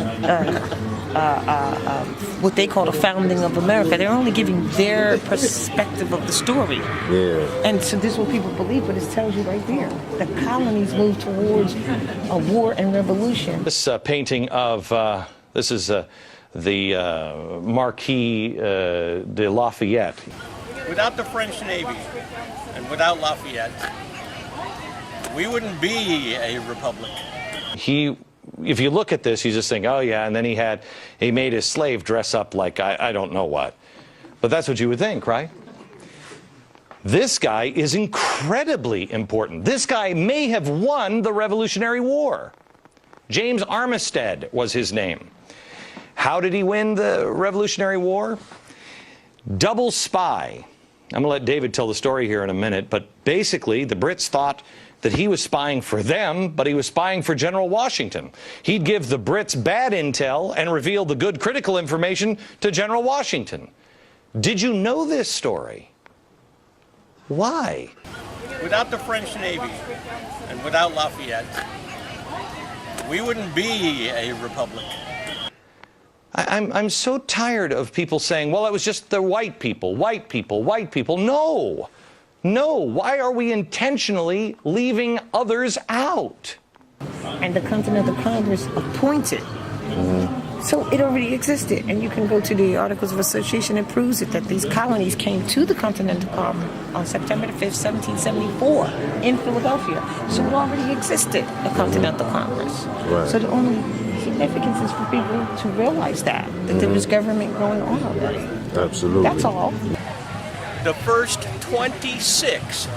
Speaker 18: what they call the founding of America. They're only giving their perspective of the story.
Speaker 2: Yeah.
Speaker 18: And so this is what people believe, but it tells you right there. The colonies moved towards a war and revolution.
Speaker 19: This painting of, this is the Marquis de Lafayette.
Speaker 1: Without the French Navy and without Lafayette, we wouldn't be a republic.
Speaker 19: If you look at this, you just think, oh yeah, and then he made his slave dress up like I don't know what. But that's what you would think, right? This guy is incredibly important. This guy may have won the Revolutionary War. James Armistead was his name. How did he win the Revolutionary War? Double spy. I'm going to let David tell the story here in a minute, but basically the Brits thought that he was spying for them, but he was spying for General Washington. He'd give the Brits bad intel and reveal the good critical information to General Washington. Did you know this story? Why?
Speaker 1: Without the French Navy and without Lafayette, we wouldn't be a republic.
Speaker 19: I'm so tired of people saying, well, it was just the white people, white people, white people. No. No, why are we intentionally leaving others out?
Speaker 18: And the Continental Congress appointed. So it already existed, and you can go to the Articles of Association that proves it, that these colonies came to the Continental Congress on September the 5th, 1774 in Philadelphia. So it already existed, the Continental Congress.
Speaker 2: Right.
Speaker 18: So the only significance is for people to realize that there was government going on already.
Speaker 2: Absolutely.
Speaker 18: That's all.
Speaker 1: The first 26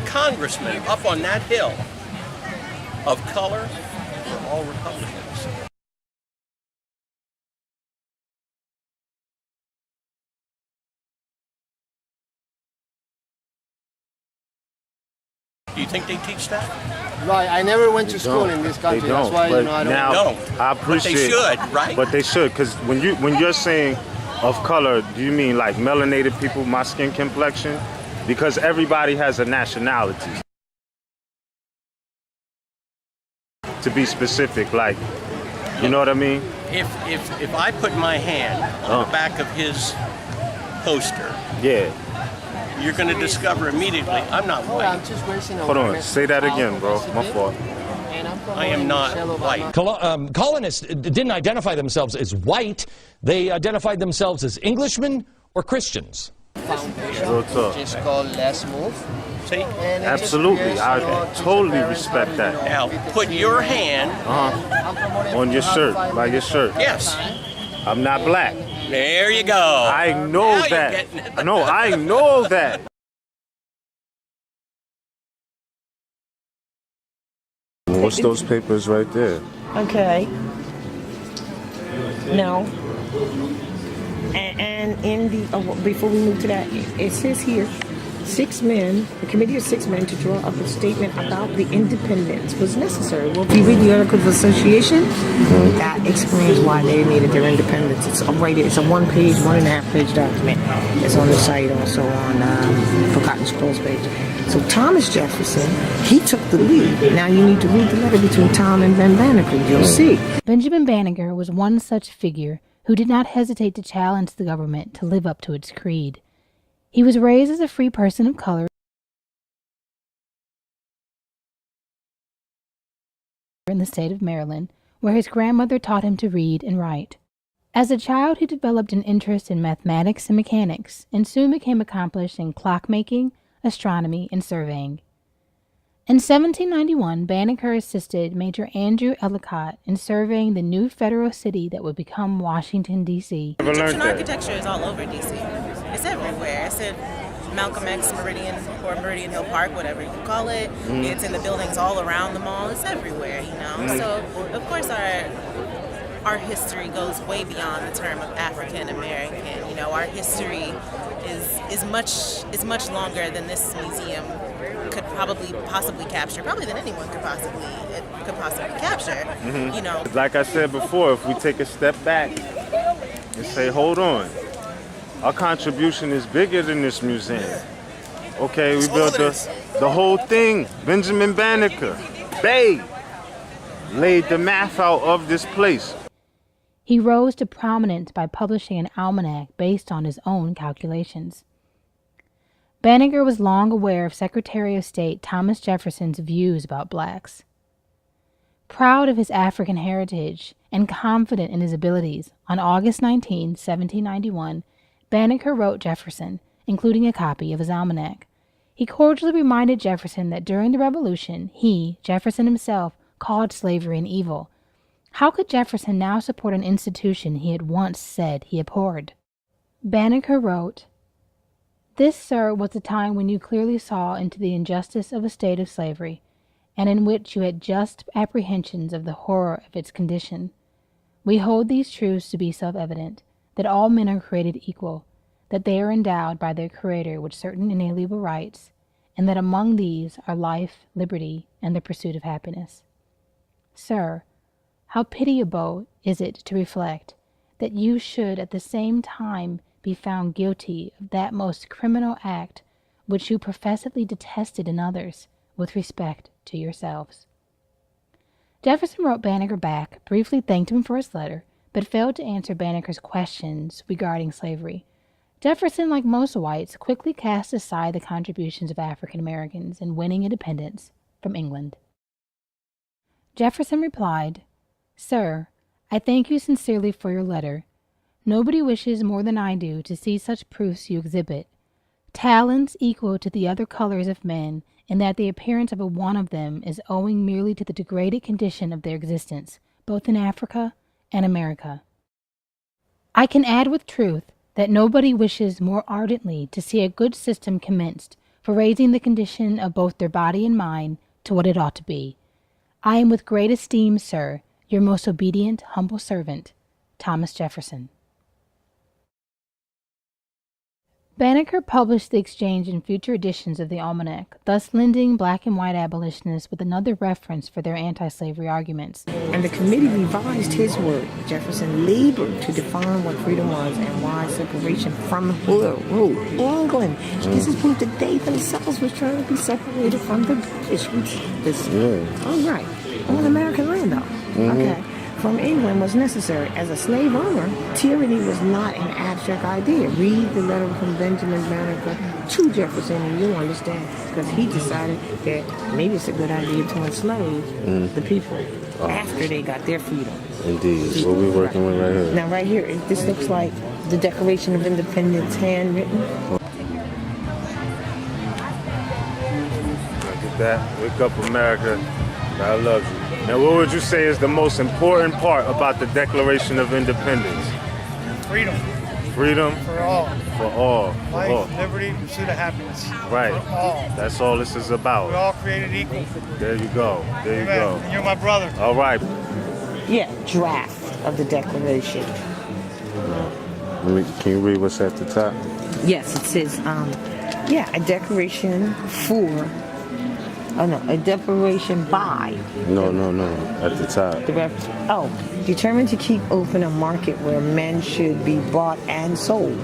Speaker 1: congressmen up on that hill of color were all Republicans. Do you think they teach that?
Speaker 5: Right, I never went to school in this country.
Speaker 2: They don't.
Speaker 5: That's why
Speaker 2: But
Speaker 5: I don't
Speaker 2: now,
Speaker 1: know.
Speaker 2: I appreciate.
Speaker 1: But they should, right?
Speaker 2: But they should, because when you're saying of color, do you mean like melanated people, my skin complexion? Because everybody has a nationality. To be specific, like, you know what I mean?
Speaker 1: If I put my hand on the back of his poster,
Speaker 2: yeah,
Speaker 1: you're going to discover immediately I'm not white.
Speaker 5: I'm just wasting
Speaker 2: hold on, say that again, bro. My fault.
Speaker 1: I am not white.
Speaker 19: Colonists didn't identify themselves as white. They identified themselves as Englishmen or Christians.
Speaker 2: Real talk.
Speaker 5: Just called Let's Move.
Speaker 1: See?
Speaker 2: Absolutely, I totally respect that.
Speaker 1: Now, put your hand
Speaker 2: on your shirt, by your shirt.
Speaker 1: Yes.
Speaker 2: I'm not black.
Speaker 1: There you go.
Speaker 2: I know
Speaker 1: Now
Speaker 2: that. No, I know that. What's those papers right there?
Speaker 18: Okay. No. And in the, before we move to that, it says here, 6 men, a committee of 6 men to draw up a statement about the independence was necessary. Well, if you read the Articles of Association, that explains why they needed their independence. It's right there. It's a 1-page, 1.5-page document. It's on the site also on Forgotten Scrolls page. So Thomas Jefferson, he took the lead. Now you need to read the letter between Tom and Ben Banneker. You'll see.
Speaker 12: Benjamin Banneker was one such figure who did not hesitate to challenge the government to live up to its creed. He was raised as a free person of color in the state of Maryland, where his grandmother taught him to read and write. As a child, he developed an interest in mathematics and mechanics, and soon became accomplished in clockmaking, astronomy, and surveying. In 1791, Banneker assisted Major Andrew Ellicott in surveying the new federal city that would become Washington, D.C.
Speaker 17: Egyptian architecture is all over D.C. It's everywhere. It's in Malcolm X Meridian or Meridian Hill Park, whatever you call it. It's in the buildings all around the mall. It's everywhere, you know. So, of course, our history goes way beyond the term of African American. You know, our history is much longer than this museum could possibly capture, probably than anyone could possibly capture. You know,
Speaker 2: like I said before, if we take a step back and say, hold on, our contribution is bigger than this museum. Okay, we built the whole thing. Benjamin Banneker Bey laid the math out of this place.
Speaker 12: He rose to prominence by publishing an almanac based on his own calculations. Banneker was long aware of Secretary of State Thomas Jefferson's views about blacks. Proud of his African heritage and confident in his abilities, on August 19, 1791, Banneker wrote Jefferson, including a copy of his almanac. He cordially reminded Jefferson that during the Revolution, he, Jefferson himself, called slavery an evil. How could Jefferson now support an institution he had once said he abhorred? Banneker wrote, "This, sir, was a time when you clearly saw into the injustice of a state of slavery, and in which you had just apprehensions of the horror of its condition. We hold these truths to be self-evident, that all men are created equal, that they are endowed by their Creator with certain inalienable rights, and that among these are life, liberty, and the pursuit of happiness. Sir, how pitiable is it to reflect that you should at the same time be found guilty of that most criminal act which you professedly detested in others, with respect to yourselves." Jefferson wrote Banneker back, briefly thanked him for his letter, but failed to answer Banneker's questions regarding slavery. Jefferson, like most whites, quickly cast aside the contributions of African Americans in winning independence from England. Jefferson replied, "Sir, I thank you sincerely for your letter. Nobody wishes more than I do to see such proofs you exhibit. Talents equal to the other colors of men, and that the appearance of a want of them is owing merely to the degraded condition of their existence, both in Africa and America. I can add with truth that nobody wishes more ardently to see a good system commenced for raising the condition of both their body and mind to what it ought to be. I am with great esteem, sir, your most obedient, humble servant, Thomas Jefferson." Banneker published the exchange in future editions of the Almanac, thus lending black and white abolitionists with another reference for their anti-slavery arguments.
Speaker 18: And the committee revised his work. Jefferson labored to define what freedom was and why separation from rule. England. This is proof that they themselves were trying to be separated from the British. All right. On American land, though. Okay. From England was necessary. As a slave owner, tyranny was not an abstract idea. Read the letter from Benjamin Banneker to Jefferson and you'll understand, because he decided that maybe it's a good idea to enslave the people after they got their freedom.
Speaker 2: Indeed. What we're working with right here.
Speaker 18: Now right here, this looks like the Declaration of Independence handwritten.
Speaker 2: Look at that. Wake up, America. I love you. Now, what would you say is the most important part about the Declaration of Independence?
Speaker 8: Freedom.
Speaker 2: Freedom?
Speaker 8: For all.
Speaker 2: For all.
Speaker 8: Life,
Speaker 2: For all.
Speaker 8: liberty, pursuit of happiness.
Speaker 2: Right.
Speaker 8: For all.
Speaker 2: That's all this is about.
Speaker 8: We're all created equal.
Speaker 2: There you go. There you
Speaker 8: Amen.
Speaker 2: go.
Speaker 8: And you're my brother.
Speaker 2: All right.
Speaker 18: Yeah, draft of the Declaration.
Speaker 2: Can you read what's at the top?
Speaker 18: Yes, it says, a declaration for, a declaration by.
Speaker 2: No, at the top.
Speaker 18: Determined to keep open a market where men should be bought and sold.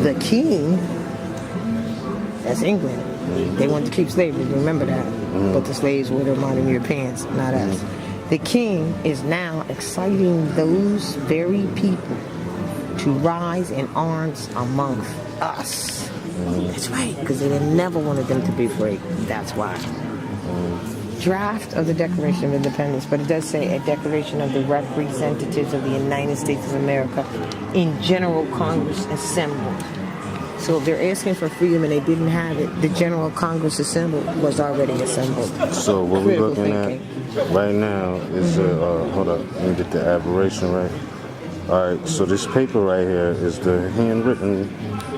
Speaker 18: The king, that's England, they wanted to keep slavery, remember that. But the slaves were the modern Europeans, not us. The king is now exciting those very people to rise in arms amongst us. That's right, because they never wanted them to be free. That's why. Draft of the Declaration of Independence, but it does say a declaration of the representatives of the United States of America in General Congress assembled. So if they're asking for freedom and they didn't have it, the General Congress assembled was already assembled.
Speaker 2: So what we're looking at right now is hold up, let me get the aberration right. All right, so this paper right here is the handwritten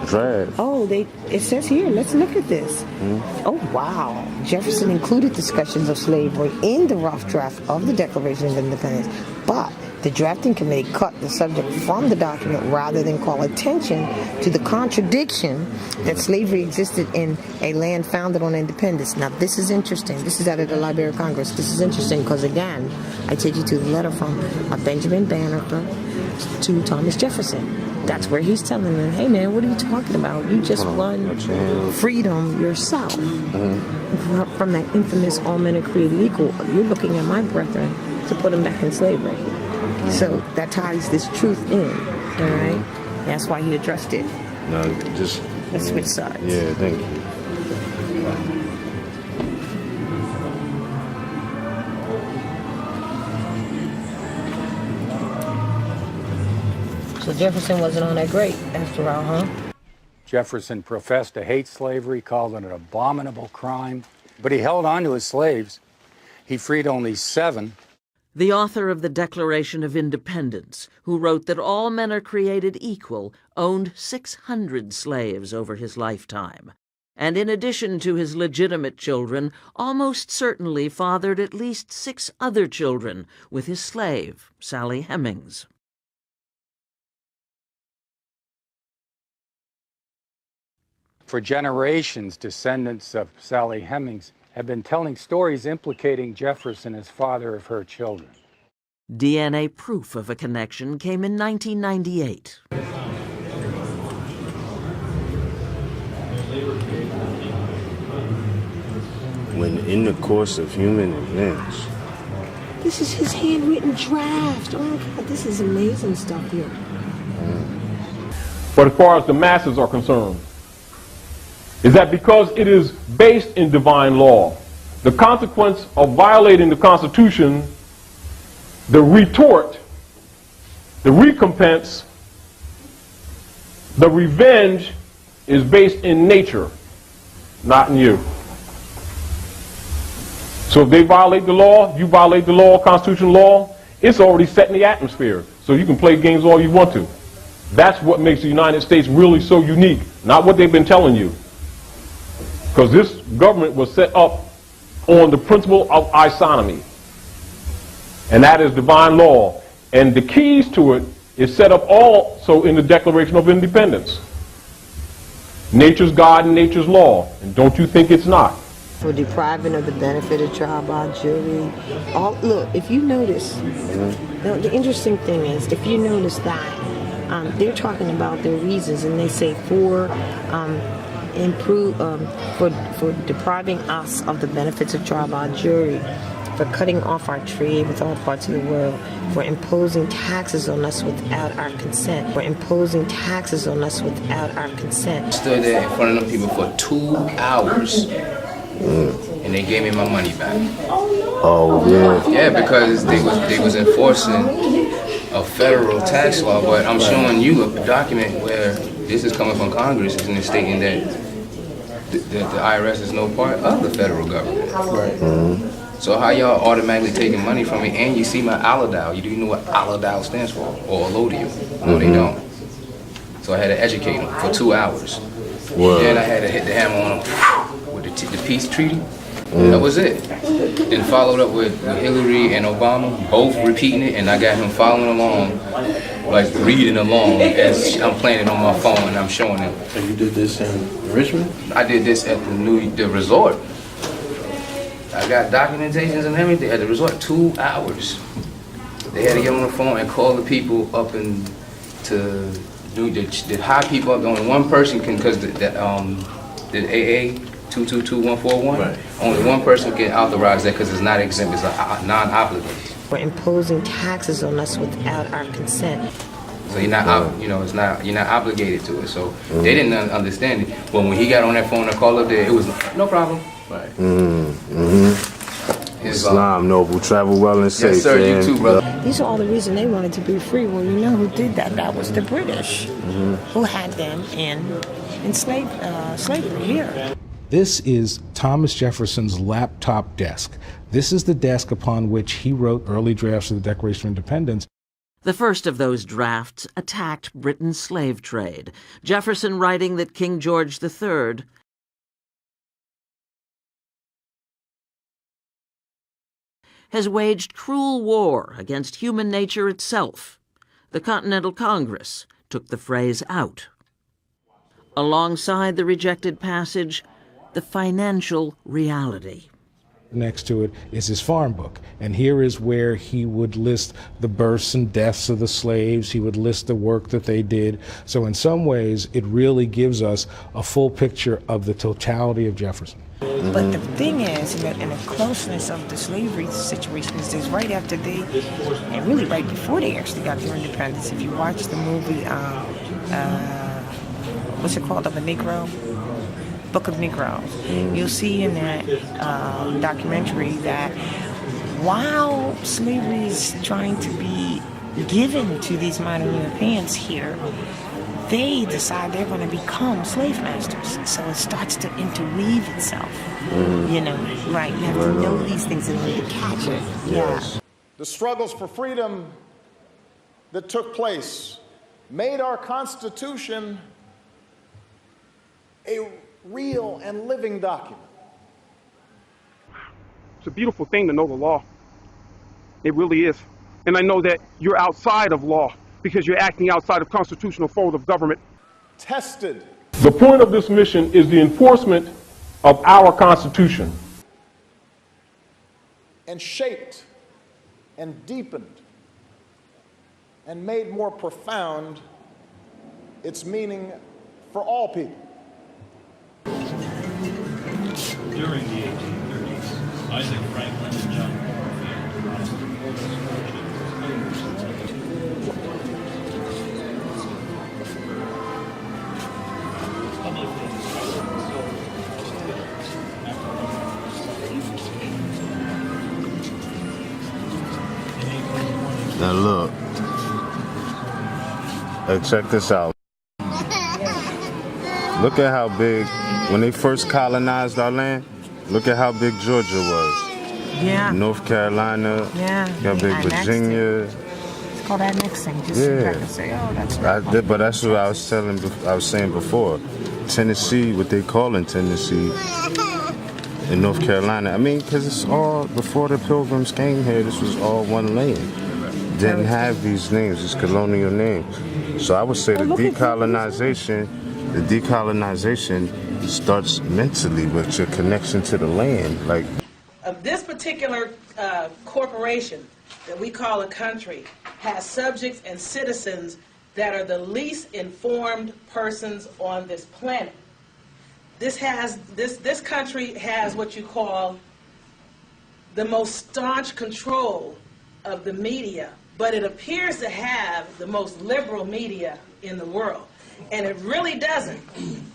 Speaker 2: draft.
Speaker 18: Oh, it says here, let's look at this. Oh, wow. Jefferson included discussions of slavery in the rough draft of the Declaration of Independence, but The drafting committee cut the subject from the document rather than call attention to the contradiction that slavery existed in a land founded on independence. Now, this is interesting. This is out of the Library of Congress. This is interesting because, again, I take you to the letter from Benjamin Banneker to Thomas Jefferson. That's where he's telling them, hey, man, what are you talking about? You just won freedom yourself. From that infamous all men are created equal, you're looking at my brethren to put them back in slavery. So that ties this truth in, all right? That's why he addressed it.
Speaker 2: No, just...
Speaker 18: Let's switch sides.
Speaker 2: Yeah, thank you.
Speaker 18: So Jefferson wasn't all that great after all, huh?
Speaker 9: Jefferson professed to hate slavery, called it an abominable crime, but he held on to his slaves. He freed only 7.
Speaker 10: The author of the Declaration of Independence, who wrote that all men are created equal, owned 600 slaves over his lifetime. And in addition to his legitimate children, almost certainly fathered at least 6 other children with his slave, Sally Hemings.
Speaker 9: For generations, descendants of Sally Hemings have been telling stories implicating Jefferson as father of her children.
Speaker 10: DNA proof of a connection came in 1998.
Speaker 2: When in the course of human events.
Speaker 18: This is his handwritten draft. Oh my God, this is amazing stuff here.
Speaker 11: But as far as the masses are concerned, is that because it is based in divine law, the consequence of violating the Constitution, the retort, the recompense, the revenge is based in nature, not in you. So if they violate the law, you violate the law, Constitution law, it's already set in the atmosphere. So you can play games all you want to. That's what makes the United States really so unique, not what they've been telling you. Because this government was set up on the principle of isonomy. And that is divine law. And the keys to it is set up also in the Declaration of Independence. Nature's God and nature's law. And don't you think it's not?
Speaker 18: For depriving of the benefit of trial by jury. Look, if you notice, the interesting thing is, if you notice that they're talking about their reasons, and they say for depriving us of the benefits of trial by jury, for cutting off our trade with all parts of the world, for imposing taxes on us without our consent, for imposing taxes on us without our consent.
Speaker 15: Stood there in front of them people for 2 hours, and they gave me my money back.
Speaker 2: Oh, yeah.
Speaker 15: Yeah, because they was enforcing a federal tax law, but I'm showing you a document where this is coming from Congress, and it's stating that the IRS is no part of the federal government. Right. So how y'all automatically taking money from me, and you see my allodial? You do know what allodial stands for, or allodial? No, they don't. So I had to educate them for 2 hours.
Speaker 2: Word.
Speaker 15: Then I had to hit the hammer on them with the peace treaty. That was it. Then followed up with Hillary and Obama, both repeating it, and I got him following along, like reading along as I'm playing it on my phone and I'm showing him.
Speaker 2: So you did this in Richmond?
Speaker 15: I did this at the resort. I got documentations and everything at the resort. 2 hours. They had to get on the phone and call the people up and to do the high people up. Only one person can, because the AA 222141. Right. Only one person can authorize that because it's not exempt. It's a non-obligated.
Speaker 18: For imposing taxes on us without our consent.
Speaker 15: So you're not, you're not obligated to it. So they didn't understand it. But when he got on that phone and called up there, it was no problem. Right.
Speaker 2: Islam, noble, travel well and safe.
Speaker 15: Yes, sir. You too, brother.
Speaker 18: These are all the reason they wanted to be free. Well, you know who did that? That was the British, who had them in slavery here.
Speaker 20: This is Thomas Jefferson's laptop desk. This is the desk upon which he wrote early drafts of the Declaration of Independence.
Speaker 10: The first of those drafts attacked Britain's slave trade, Jefferson writing that King George III has waged cruel war against human nature itself. The Continental Congress took the phrase out. Alongside the rejected passage, the financial reality.
Speaker 20: Next to it is his farm book, and here is where he would list the births and deaths of the slaves. He would list the work that they did. So in some ways, it really gives us a full picture of the totality of Jefferson.
Speaker 18: But the thing is, in the closeness of the slavery situation is right after they, and really right before they actually got their independence. If you watch the movie, what's it called, of a Negro? Book of Negroes. You'll see in that documentary that while slavery is trying to be given to these modern Europeans here, they decide they're going to become slave masters. So it starts to interweave itself. You know, right? You have to know these things in order to catch it.
Speaker 25: Yes. The struggles for freedom that took place made our Constitution a real and living document.
Speaker 3: It's a beautiful thing to know the law. It really is. And I know that you're outside of law because you're acting outside of constitutional form of government.
Speaker 25: Tested.
Speaker 11: The point of this mission is the enforcement of our Constitution.
Speaker 25: And shaped and deepened and made more profound its meaning for all people.
Speaker 6: During the 1830s, Isaac Franklin and John
Speaker 2: Now look, check this out. Look at how big, when they first colonized our land, look at how big Georgia was.
Speaker 18: Yeah.
Speaker 2: North Carolina, got big Virginia.
Speaker 18: It's called annexing. Just so I can say, oh, that's right.
Speaker 2: But that's what I was saying before. Tennessee, what they call in Tennessee, in North Carolina. I mean, because it's all, before the Pilgrims came here, this was all one land. Didn't have these names, these colonial names. So I would say the decolonization starts mentally with your connection to the land. Like
Speaker 13: this particular corporation that we call a country has subjects and citizens that are the least informed persons on this planet. This country has what you call the most staunch control of the media, but it appears to have the most liberal media in the world. And it really doesn't.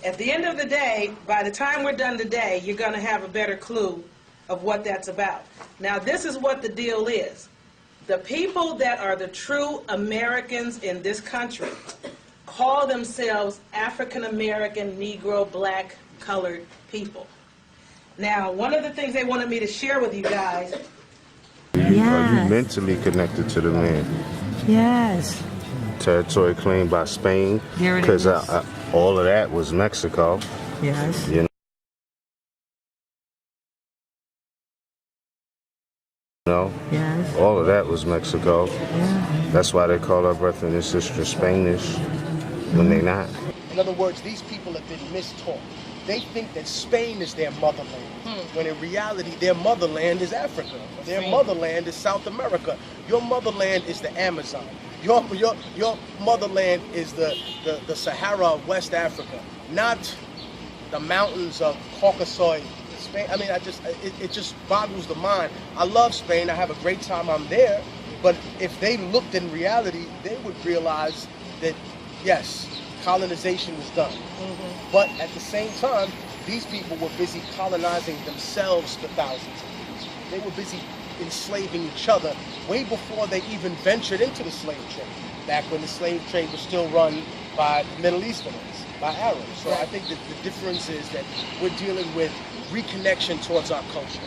Speaker 13: At the end of the day, by the time we're done today, you're going to have a better clue of what that's about. Now, this is what the deal is. The people that are the true Americans in this country call themselves African American, Negro, black, colored people. Now, one of the things they wanted me to share with you guys.
Speaker 2: Are you mentally connected to the land?
Speaker 18: Yes.
Speaker 2: Territory claimed by Spain, because all of that was Mexico.
Speaker 18: Yes.
Speaker 2: You know?
Speaker 18: Yes.
Speaker 2: All of that was Mexico. Yeah. That's why they call our breath in their sister Spanish when they not.
Speaker 5: In other words, these people have been mistaught. They think that Spain is their motherland, when in reality their motherland is Africa. Their motherland is South America. Your motherland is the Amazon. Your motherland is the Sahara of West Africa, not the mountains of Caucasoid Spain. I mean, it just boggles the mind. I love Spain. I have a great time. I'm there. But if they looked in reality, they would realize that, yes, colonization was done. But at the same time, these people were busy colonizing themselves for thousands of years. They were busy enslaving each other way before they even ventured into the slave trade, back when the slave trade was still run by Middle Easterners, by Arabs. So I think that the difference is that we're dealing with reconnection towards our culture.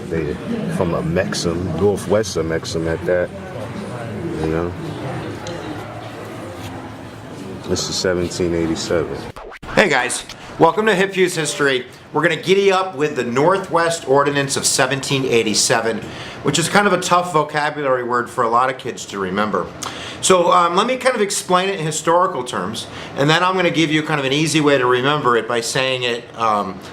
Speaker 2: They from a Mexim, northwest of Mexim at that, you know. This is 1787.
Speaker 21: Hey guys,
Speaker 14: Welcome to Hip Fuse History. We're going to giddy up with the Northwest Ordinance of 1787, which is kind of a tough vocabulary word for a lot of kids to remember. So let me kind of explain it in historical terms, and then I'm going to give you kind of an easy way to remember it by saying it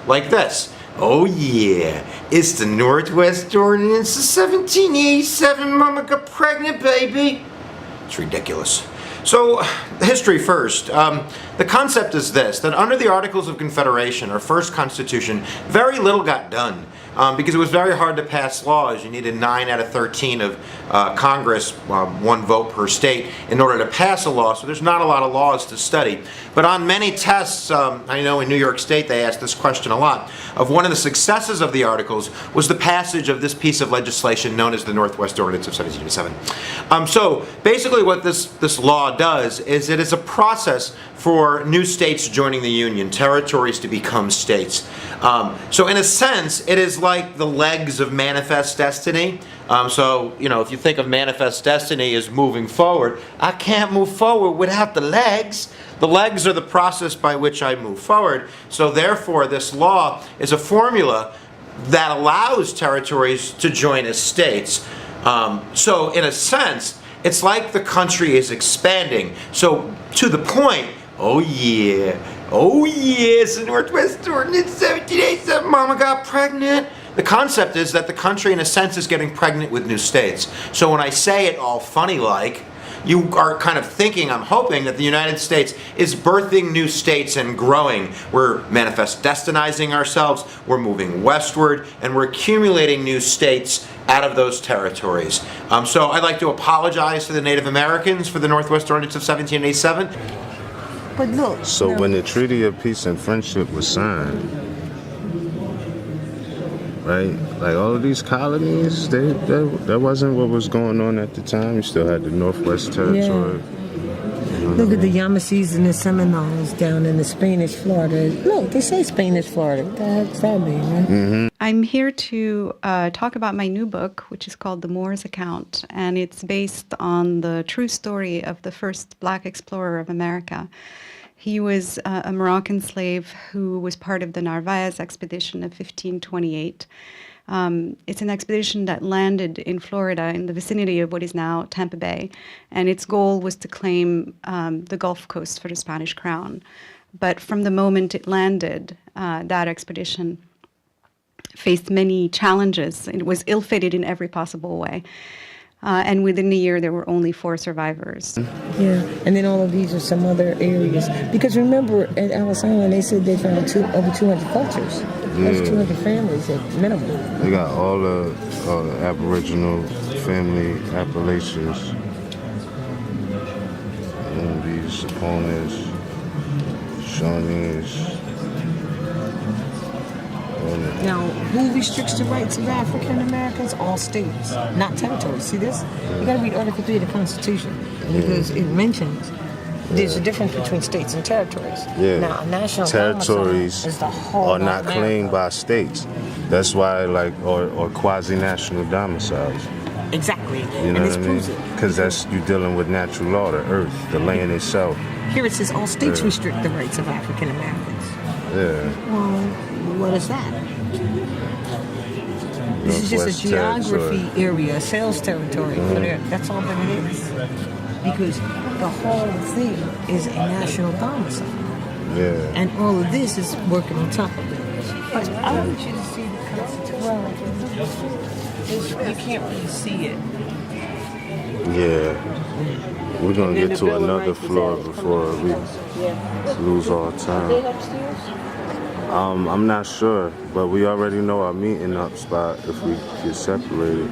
Speaker 14: like this. Oh yeah, it's the Northwest Ordinance of 1787. Mama got pregnant, baby. It's ridiculous. So, history first. The concept is this, that under the Articles of Confederation, our first constitution, very little got done. Because it was very hard to pass laws. You needed 9 out of 13 of Congress, 1 vote per state, in order to pass a law, so there's not a lot of laws to study. But on many tests, I know in New York State they asked this question a lot, of one of the successes of the Articles was the passage of this piece of legislation known as the Northwest Ordinance of 1787. So basically what this law does is it is a process for new states joining the Union, territories to become states. So in a sense, it is like the legs of Manifest Destiny. So, you know, if you think of Manifest Destiny as moving forward, I can't move forward without the legs. The legs are the process by which I move forward. So therefore, this law is a formula that allows territories to join as states. So in a sense, it's like the country is expanding. So to the point, oh yeah, it's the Northwest Ordinance 1787, Mama got pregnant. The concept is that the country in a sense is getting pregnant with new states. So when I say it all funny like, you are kind of thinking, I'm hoping, that the United States is birthing new states and growing. We're manifest destinizing ourselves, we're moving westward, and we're accumulating new states out of those territories. So I'd like to apologize to the Native Americans for the Northwest Ordinance of 1787.
Speaker 18: But look.
Speaker 2: So when the Treaty of Peace and Friendship was signed, right, like all of these colonies, that wasn't what was going on at the time. You still had the Northwest Territory.
Speaker 18: Yeah. Look at the Yamasees and the Seminoles down in the Spanish Florida. Look, they say Spanish Florida. What the heck's that mean, right?
Speaker 2: Mm-hmm.
Speaker 21: I'm here to talk about my new book, which is called The Moor's Account, and it's based on the true story of the first black explorer of America. He was a Moroccan slave who was part of the Narvaez expedition of 1528. It's an expedition that landed in Florida in the vicinity of what is now Tampa Bay, and its goal was to claim the Gulf Coast for the Spanish crown. But from the moment it landed, that expedition faced many challenges. It was ill-fated in every possible way. And within a year, there were only 4 survivors.
Speaker 18: Yeah, and then all of these are some other areas. Because remember, at Ellis Island, they said they found over 200 cultures. That's 200 families at minimum.
Speaker 2: They got all the Aboriginal family Appalachians. These Saponis, Shawnees.
Speaker 18: Now, who restricts the rights of African Americans? All states, not territories. See this? You got to read Article 3 of the Constitution because it mentions there's a difference between states and territories.
Speaker 2: Yeah.
Speaker 18: Now, a national
Speaker 2: territories
Speaker 18: is the whole
Speaker 2: are not
Speaker 18: America.
Speaker 2: claimed by states. That's why, like, or quasi-national domiciles.
Speaker 18: Exactly.
Speaker 2: You know
Speaker 18: and this
Speaker 2: what I
Speaker 18: proves
Speaker 2: mean?
Speaker 18: it.
Speaker 2: Because that's you dealing with natural law, the earth, the land itself.
Speaker 18: Here it says all states restrict the rights of African Americans.
Speaker 2: Yeah.
Speaker 18: Well, what is that? This is just a geography area, a sales territory for there. That's all that it is. Because the whole thing is a national domicile.
Speaker 2: Yeah.
Speaker 18: And all of this is working on top of it. But I want you to see the Constitution. You can't really see it.
Speaker 2: Yeah. We're going to get to another floor before we lose all time. I'm not sure, but we already know our meeting up spot if we get separated.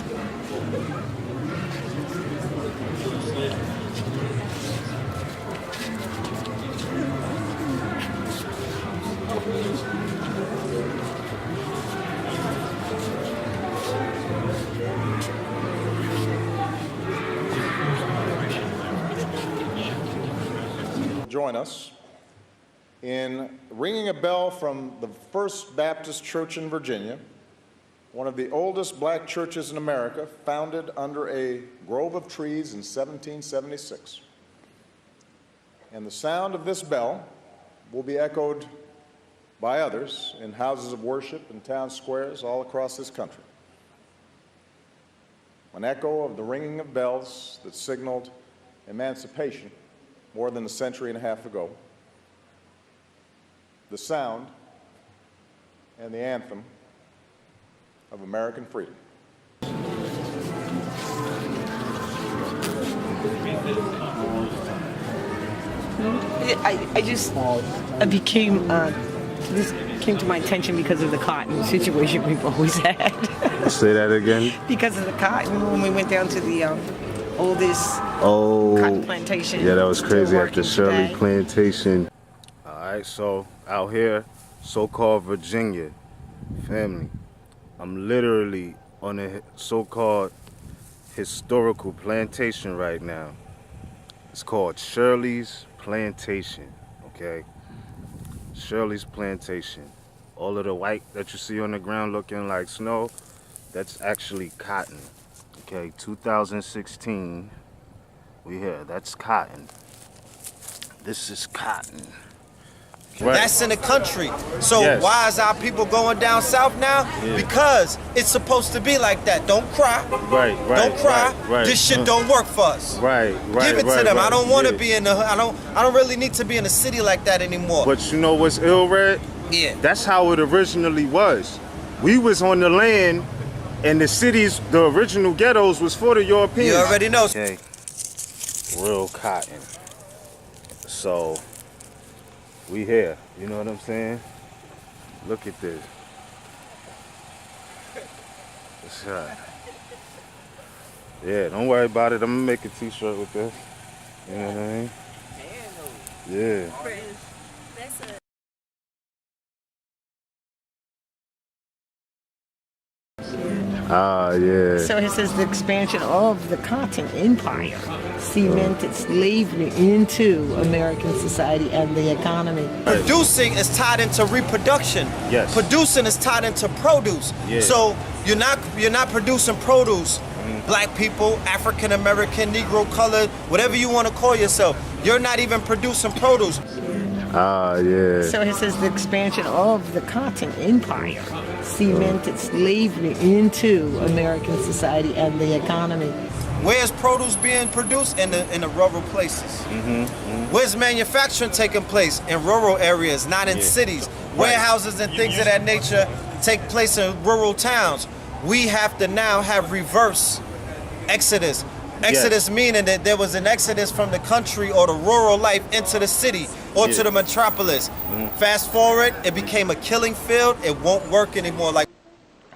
Speaker 25: Join us in ringing a bell from the First Baptist Church in Virginia, one of the oldest black churches in America, founded under a grove of trees in 1776. And the sound of this bell will be echoed by others in houses of worship and town squares all across this country. An echo of the ringing of bells that signaled emancipation more than a century and a half ago. The sound and the anthem of American freedom.
Speaker 18: This came to my attention because of the cotton situation we've always had.
Speaker 2: Say that again.
Speaker 18: Because of the cotton, when we went down to the oldest cotton plantation.
Speaker 2: Yeah, that was crazy
Speaker 18: still
Speaker 2: at the
Speaker 18: working
Speaker 2: Shirley
Speaker 18: today.
Speaker 2: Plantation. All right, so out here, so-called Virginia, family, I'm literally on a so-called historical plantation right now. It's called Shirley's Plantation, okay? Shirley's Plantation. All of the white that you see on the ground looking like snow, that's actually cotton, okay? 2016, we here, that's cotton. This is cotton. Right.
Speaker 4: That's in the country. So
Speaker 2: Yes.
Speaker 4: why is our people going down south now?
Speaker 2: Yeah.
Speaker 4: Because it's supposed to be like that. Don't cry.
Speaker 2: Right, right.
Speaker 4: Don't cry.
Speaker 2: Right.
Speaker 4: This shit don't work for us.
Speaker 2: Right, right.
Speaker 4: Give it
Speaker 2: right,
Speaker 4: to them.
Speaker 2: right.
Speaker 4: I don't want to
Speaker 2: Yeah.
Speaker 4: be in the. I don't really need to be in a city like that anymore.
Speaker 2: But you know what's ill, Red?
Speaker 4: Yeah.
Speaker 2: That's how it originally was. We was on the land, and the cities, the original ghettos, was for the Europeans.
Speaker 4: You already know.
Speaker 2: Okay. Real cotton. So we here. You know what I'm saying? Look at this. It's hot. Yeah, don't worry about it. I'm gonna make a t-shirt with this. You know what I mean? Yeah. Ah, yeah.
Speaker 18: So it says the expansion of the cotton empire cemented slavery into American society and the economy.
Speaker 4: Producing is tied into reproduction.
Speaker 2: Yes.
Speaker 4: Producing is tied into produce.
Speaker 2: Yeah.
Speaker 4: So you're not producing produce. Black people, African American, Negro, colored, whatever you want to call yourself. You're not even producing produce.
Speaker 2: Ah, yeah.
Speaker 18: So it says the expansion of the cotton empire cemented slavery into American society and the economy.
Speaker 4: Where's produce being produced? In the rural places. Where's manufacturing taking place? In rural areas, not in cities. Warehouses and things of that nature take place in rural towns. We have to now have reverse exodus. Exodus meaning that there was an exodus from the country or the rural life into the city or to the metropolis. Fast forward, it became a killing field. It won't work anymore. Like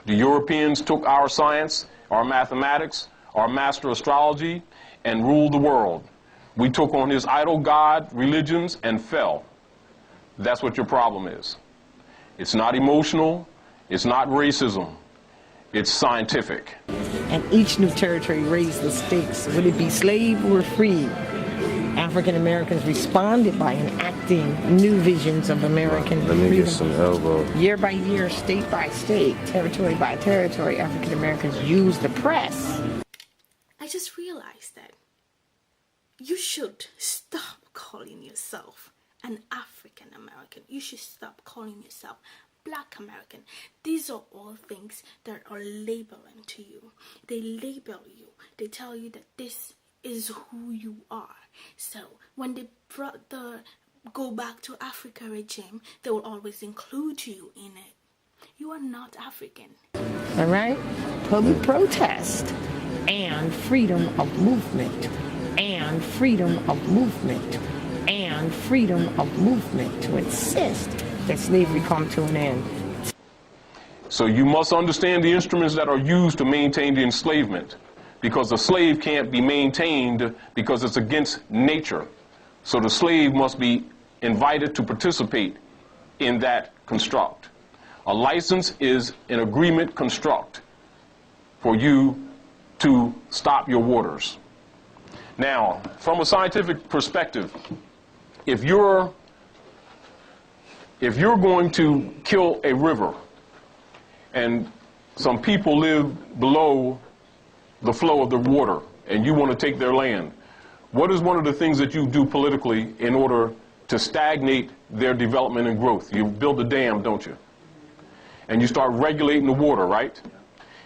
Speaker 11: The Europeans took our science, our mathematics, our master astrology, and ruled the world. We took on his idol god religions and fell. That's what your problem is. It's not emotional. It's not racism. It's scientific.
Speaker 18: And each new territory raised the stakes. Would it be slave or free? African Americans responded by enacting new visions of American
Speaker 2: Let me
Speaker 18: freedom.
Speaker 2: get some elbow.
Speaker 18: Year by year, state by state, territory by territory, African Americans used the press.
Speaker 7: I just realized that you should stop calling yourself an African American. You should stop calling yourself Black American. These are all things that are labeling to you. They label you. They tell you that this is who you are. So when they brought the go back to Africa regime, they will always include you in it. You are not African.
Speaker 18: All right? Public protest and freedom of movement and freedom of movement and freedom of movement to insist that slavery come to an end.
Speaker 11: So you must understand the instruments that are used to maintain the enslavement, because the slave can't be maintained because it's against nature. So the slave must be invited to participate in that construct. A license is an agreement construct for you to stop your waters. Now, from a scientific perspective, if you're going to kill a river and some people live below the flow of the water and you want to take their land, what is one of the things that you do politically in order to stagnate their development and growth. You build a dam, don't you? And you start regulating the water, right?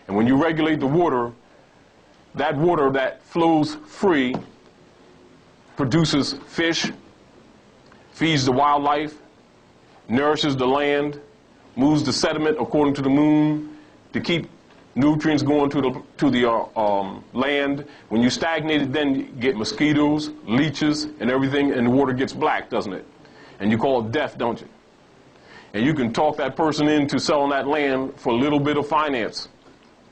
Speaker 11: And when you regulate the water that flows free produces fish, feeds the wildlife, nourishes the land, moves the sediment according to the moon to keep nutrients going to the land. When you stagnate it, then you get mosquitoes, leeches, and everything, and the water gets black, doesn't it? And you call it death, don't you? And you can talk that person into selling that land for a little bit of finance,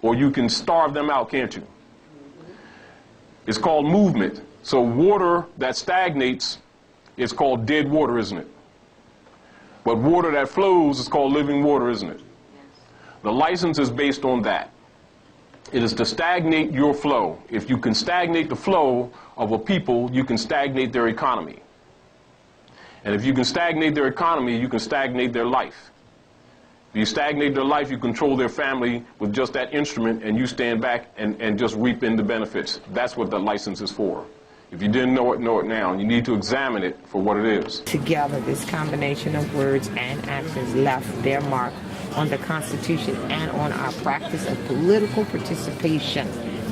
Speaker 11: or you can starve them out, can't you? It's called movement. So water that stagnates is called dead water, isn't it? But water that flows is called living water, isn't it? The license is based on that. It is to stagnate your flow. If you can stagnate the flow of a people, you can stagnate their economy. And if you can stagnate their economy, you can stagnate their life. If you stagnate their life, you control their family with just that instrument, and you stand back and just reap in the benefits. That's what the license is for. If you didn't know it now. And you need to examine it for what it is.
Speaker 18: Together, this combination of words and actions left their mark on the Constitution and on our practice of political participation,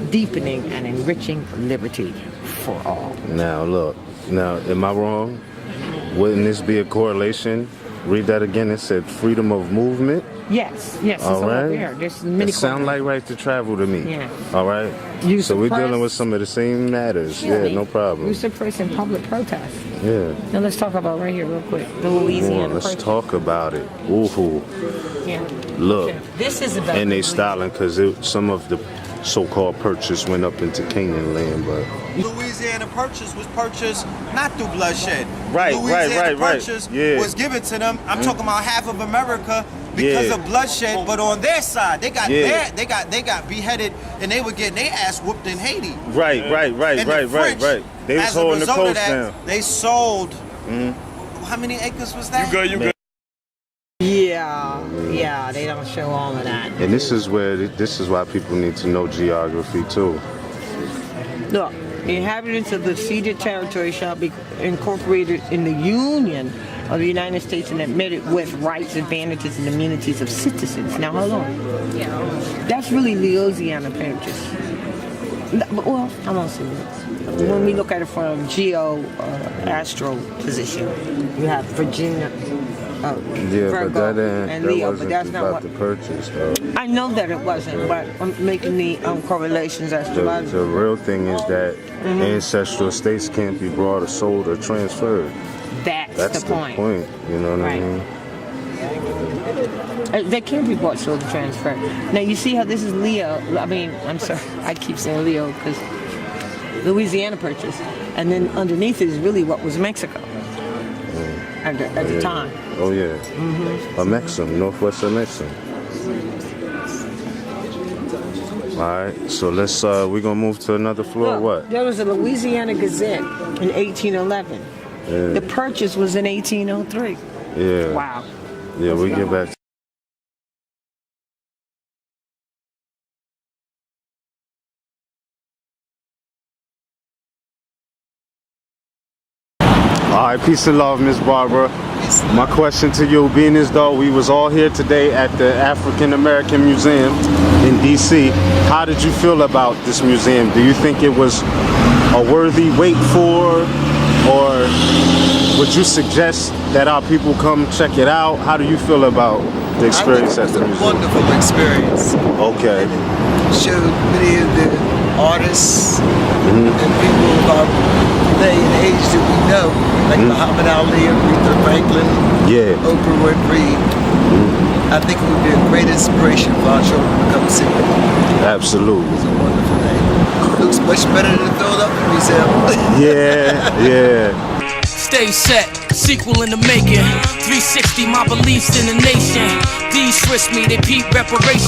Speaker 18: deepening and enriching liberty for all.
Speaker 2: Now, look. Now, am I wrong? Wouldn't this be a correlation? Read that again. It said freedom of movement.
Speaker 18: Yes, it's
Speaker 2: all right.
Speaker 18: There. There's many.
Speaker 2: It sound like right to travel to me.
Speaker 18: Yeah.
Speaker 2: All right. So we're dealing with some of the same matters. Yeah, no problem.
Speaker 18: You suppress in public protest.
Speaker 2: Yeah.
Speaker 18: Now let's talk about right here real quick. The Louisiana.
Speaker 2: Let's talk about it. Ooh.
Speaker 18: Yeah.
Speaker 2: Look.
Speaker 18: This is about.
Speaker 2: And they styling because some of the so-called purchase went up into Canaan land, but
Speaker 4: Louisiana Purchase was purchased not through bloodshed.
Speaker 2: Right.
Speaker 4: Purchase was given to them. I'm talking about half of America because of bloodshed, but on their side, they got beheaded, and they were getting their ass whooped in Haiti.
Speaker 2: Right. They was holding the coast down.
Speaker 4: They sold. How many acres was that?
Speaker 2: You good.
Speaker 18: Yeah, they don't show all of that.
Speaker 2: And this is why people need to know geography too.
Speaker 18: Look, the inhabitants of the ceded territory shall be incorporated in the Union of the United States and admitted with rights, advantages, and immunities of citizens. Now, hold on. That's really Louisiana Purchase. Well, I won't say that. When we look at it from astro position, you have Virginia. Virgo and Leo, but that's not what
Speaker 2: the purchase, though.
Speaker 18: I know that it wasn't, but I'm making the correlations as to why.
Speaker 2: The real thing is that ancestral estates can't be brought or sold or transferred. That's the point. You know what I mean?
Speaker 18: They can't be bought, sold, or transferred. Now you see how this is Leo. I'm sorry, I keep saying Leo because Louisiana Purchase, and then underneath it is really what was Mexico. At the time.
Speaker 2: Oh yeah. A Mexum, Northwestern Mexum. All right, so we're gonna move to another floor. What?
Speaker 18: There was a Louisiana Gazette in 1811.
Speaker 2: Yeah.
Speaker 18: The purchase was in 1803.
Speaker 2: Yeah.
Speaker 18: Wow.
Speaker 2: Yeah, we get back. All right, peace and love, Miss Barbara. My question to you, being as though we was all here today at the African American Museum in DC, how did you feel about this museum? Do you think it was a worthy wait for, or would you suggest that our people come check it out? How do you feel about the experience at the museum?
Speaker 16: It was a wonderful experience.
Speaker 2: Okay.
Speaker 16: It showed many of the artists and people of our day and age that we know, like Muhammad Ali, Aretha Franklin, Oprah Winfrey. I think it would be a great inspiration for our children to come see it.
Speaker 2: Absolutely.
Speaker 16: It was a wonderful day. It looks much better than the Philadelphia Museum.
Speaker 2: Yeah.
Speaker 19: Stay set, sequel in the making. 360, my beliefs in the nation. These frisk me, they peep reparations.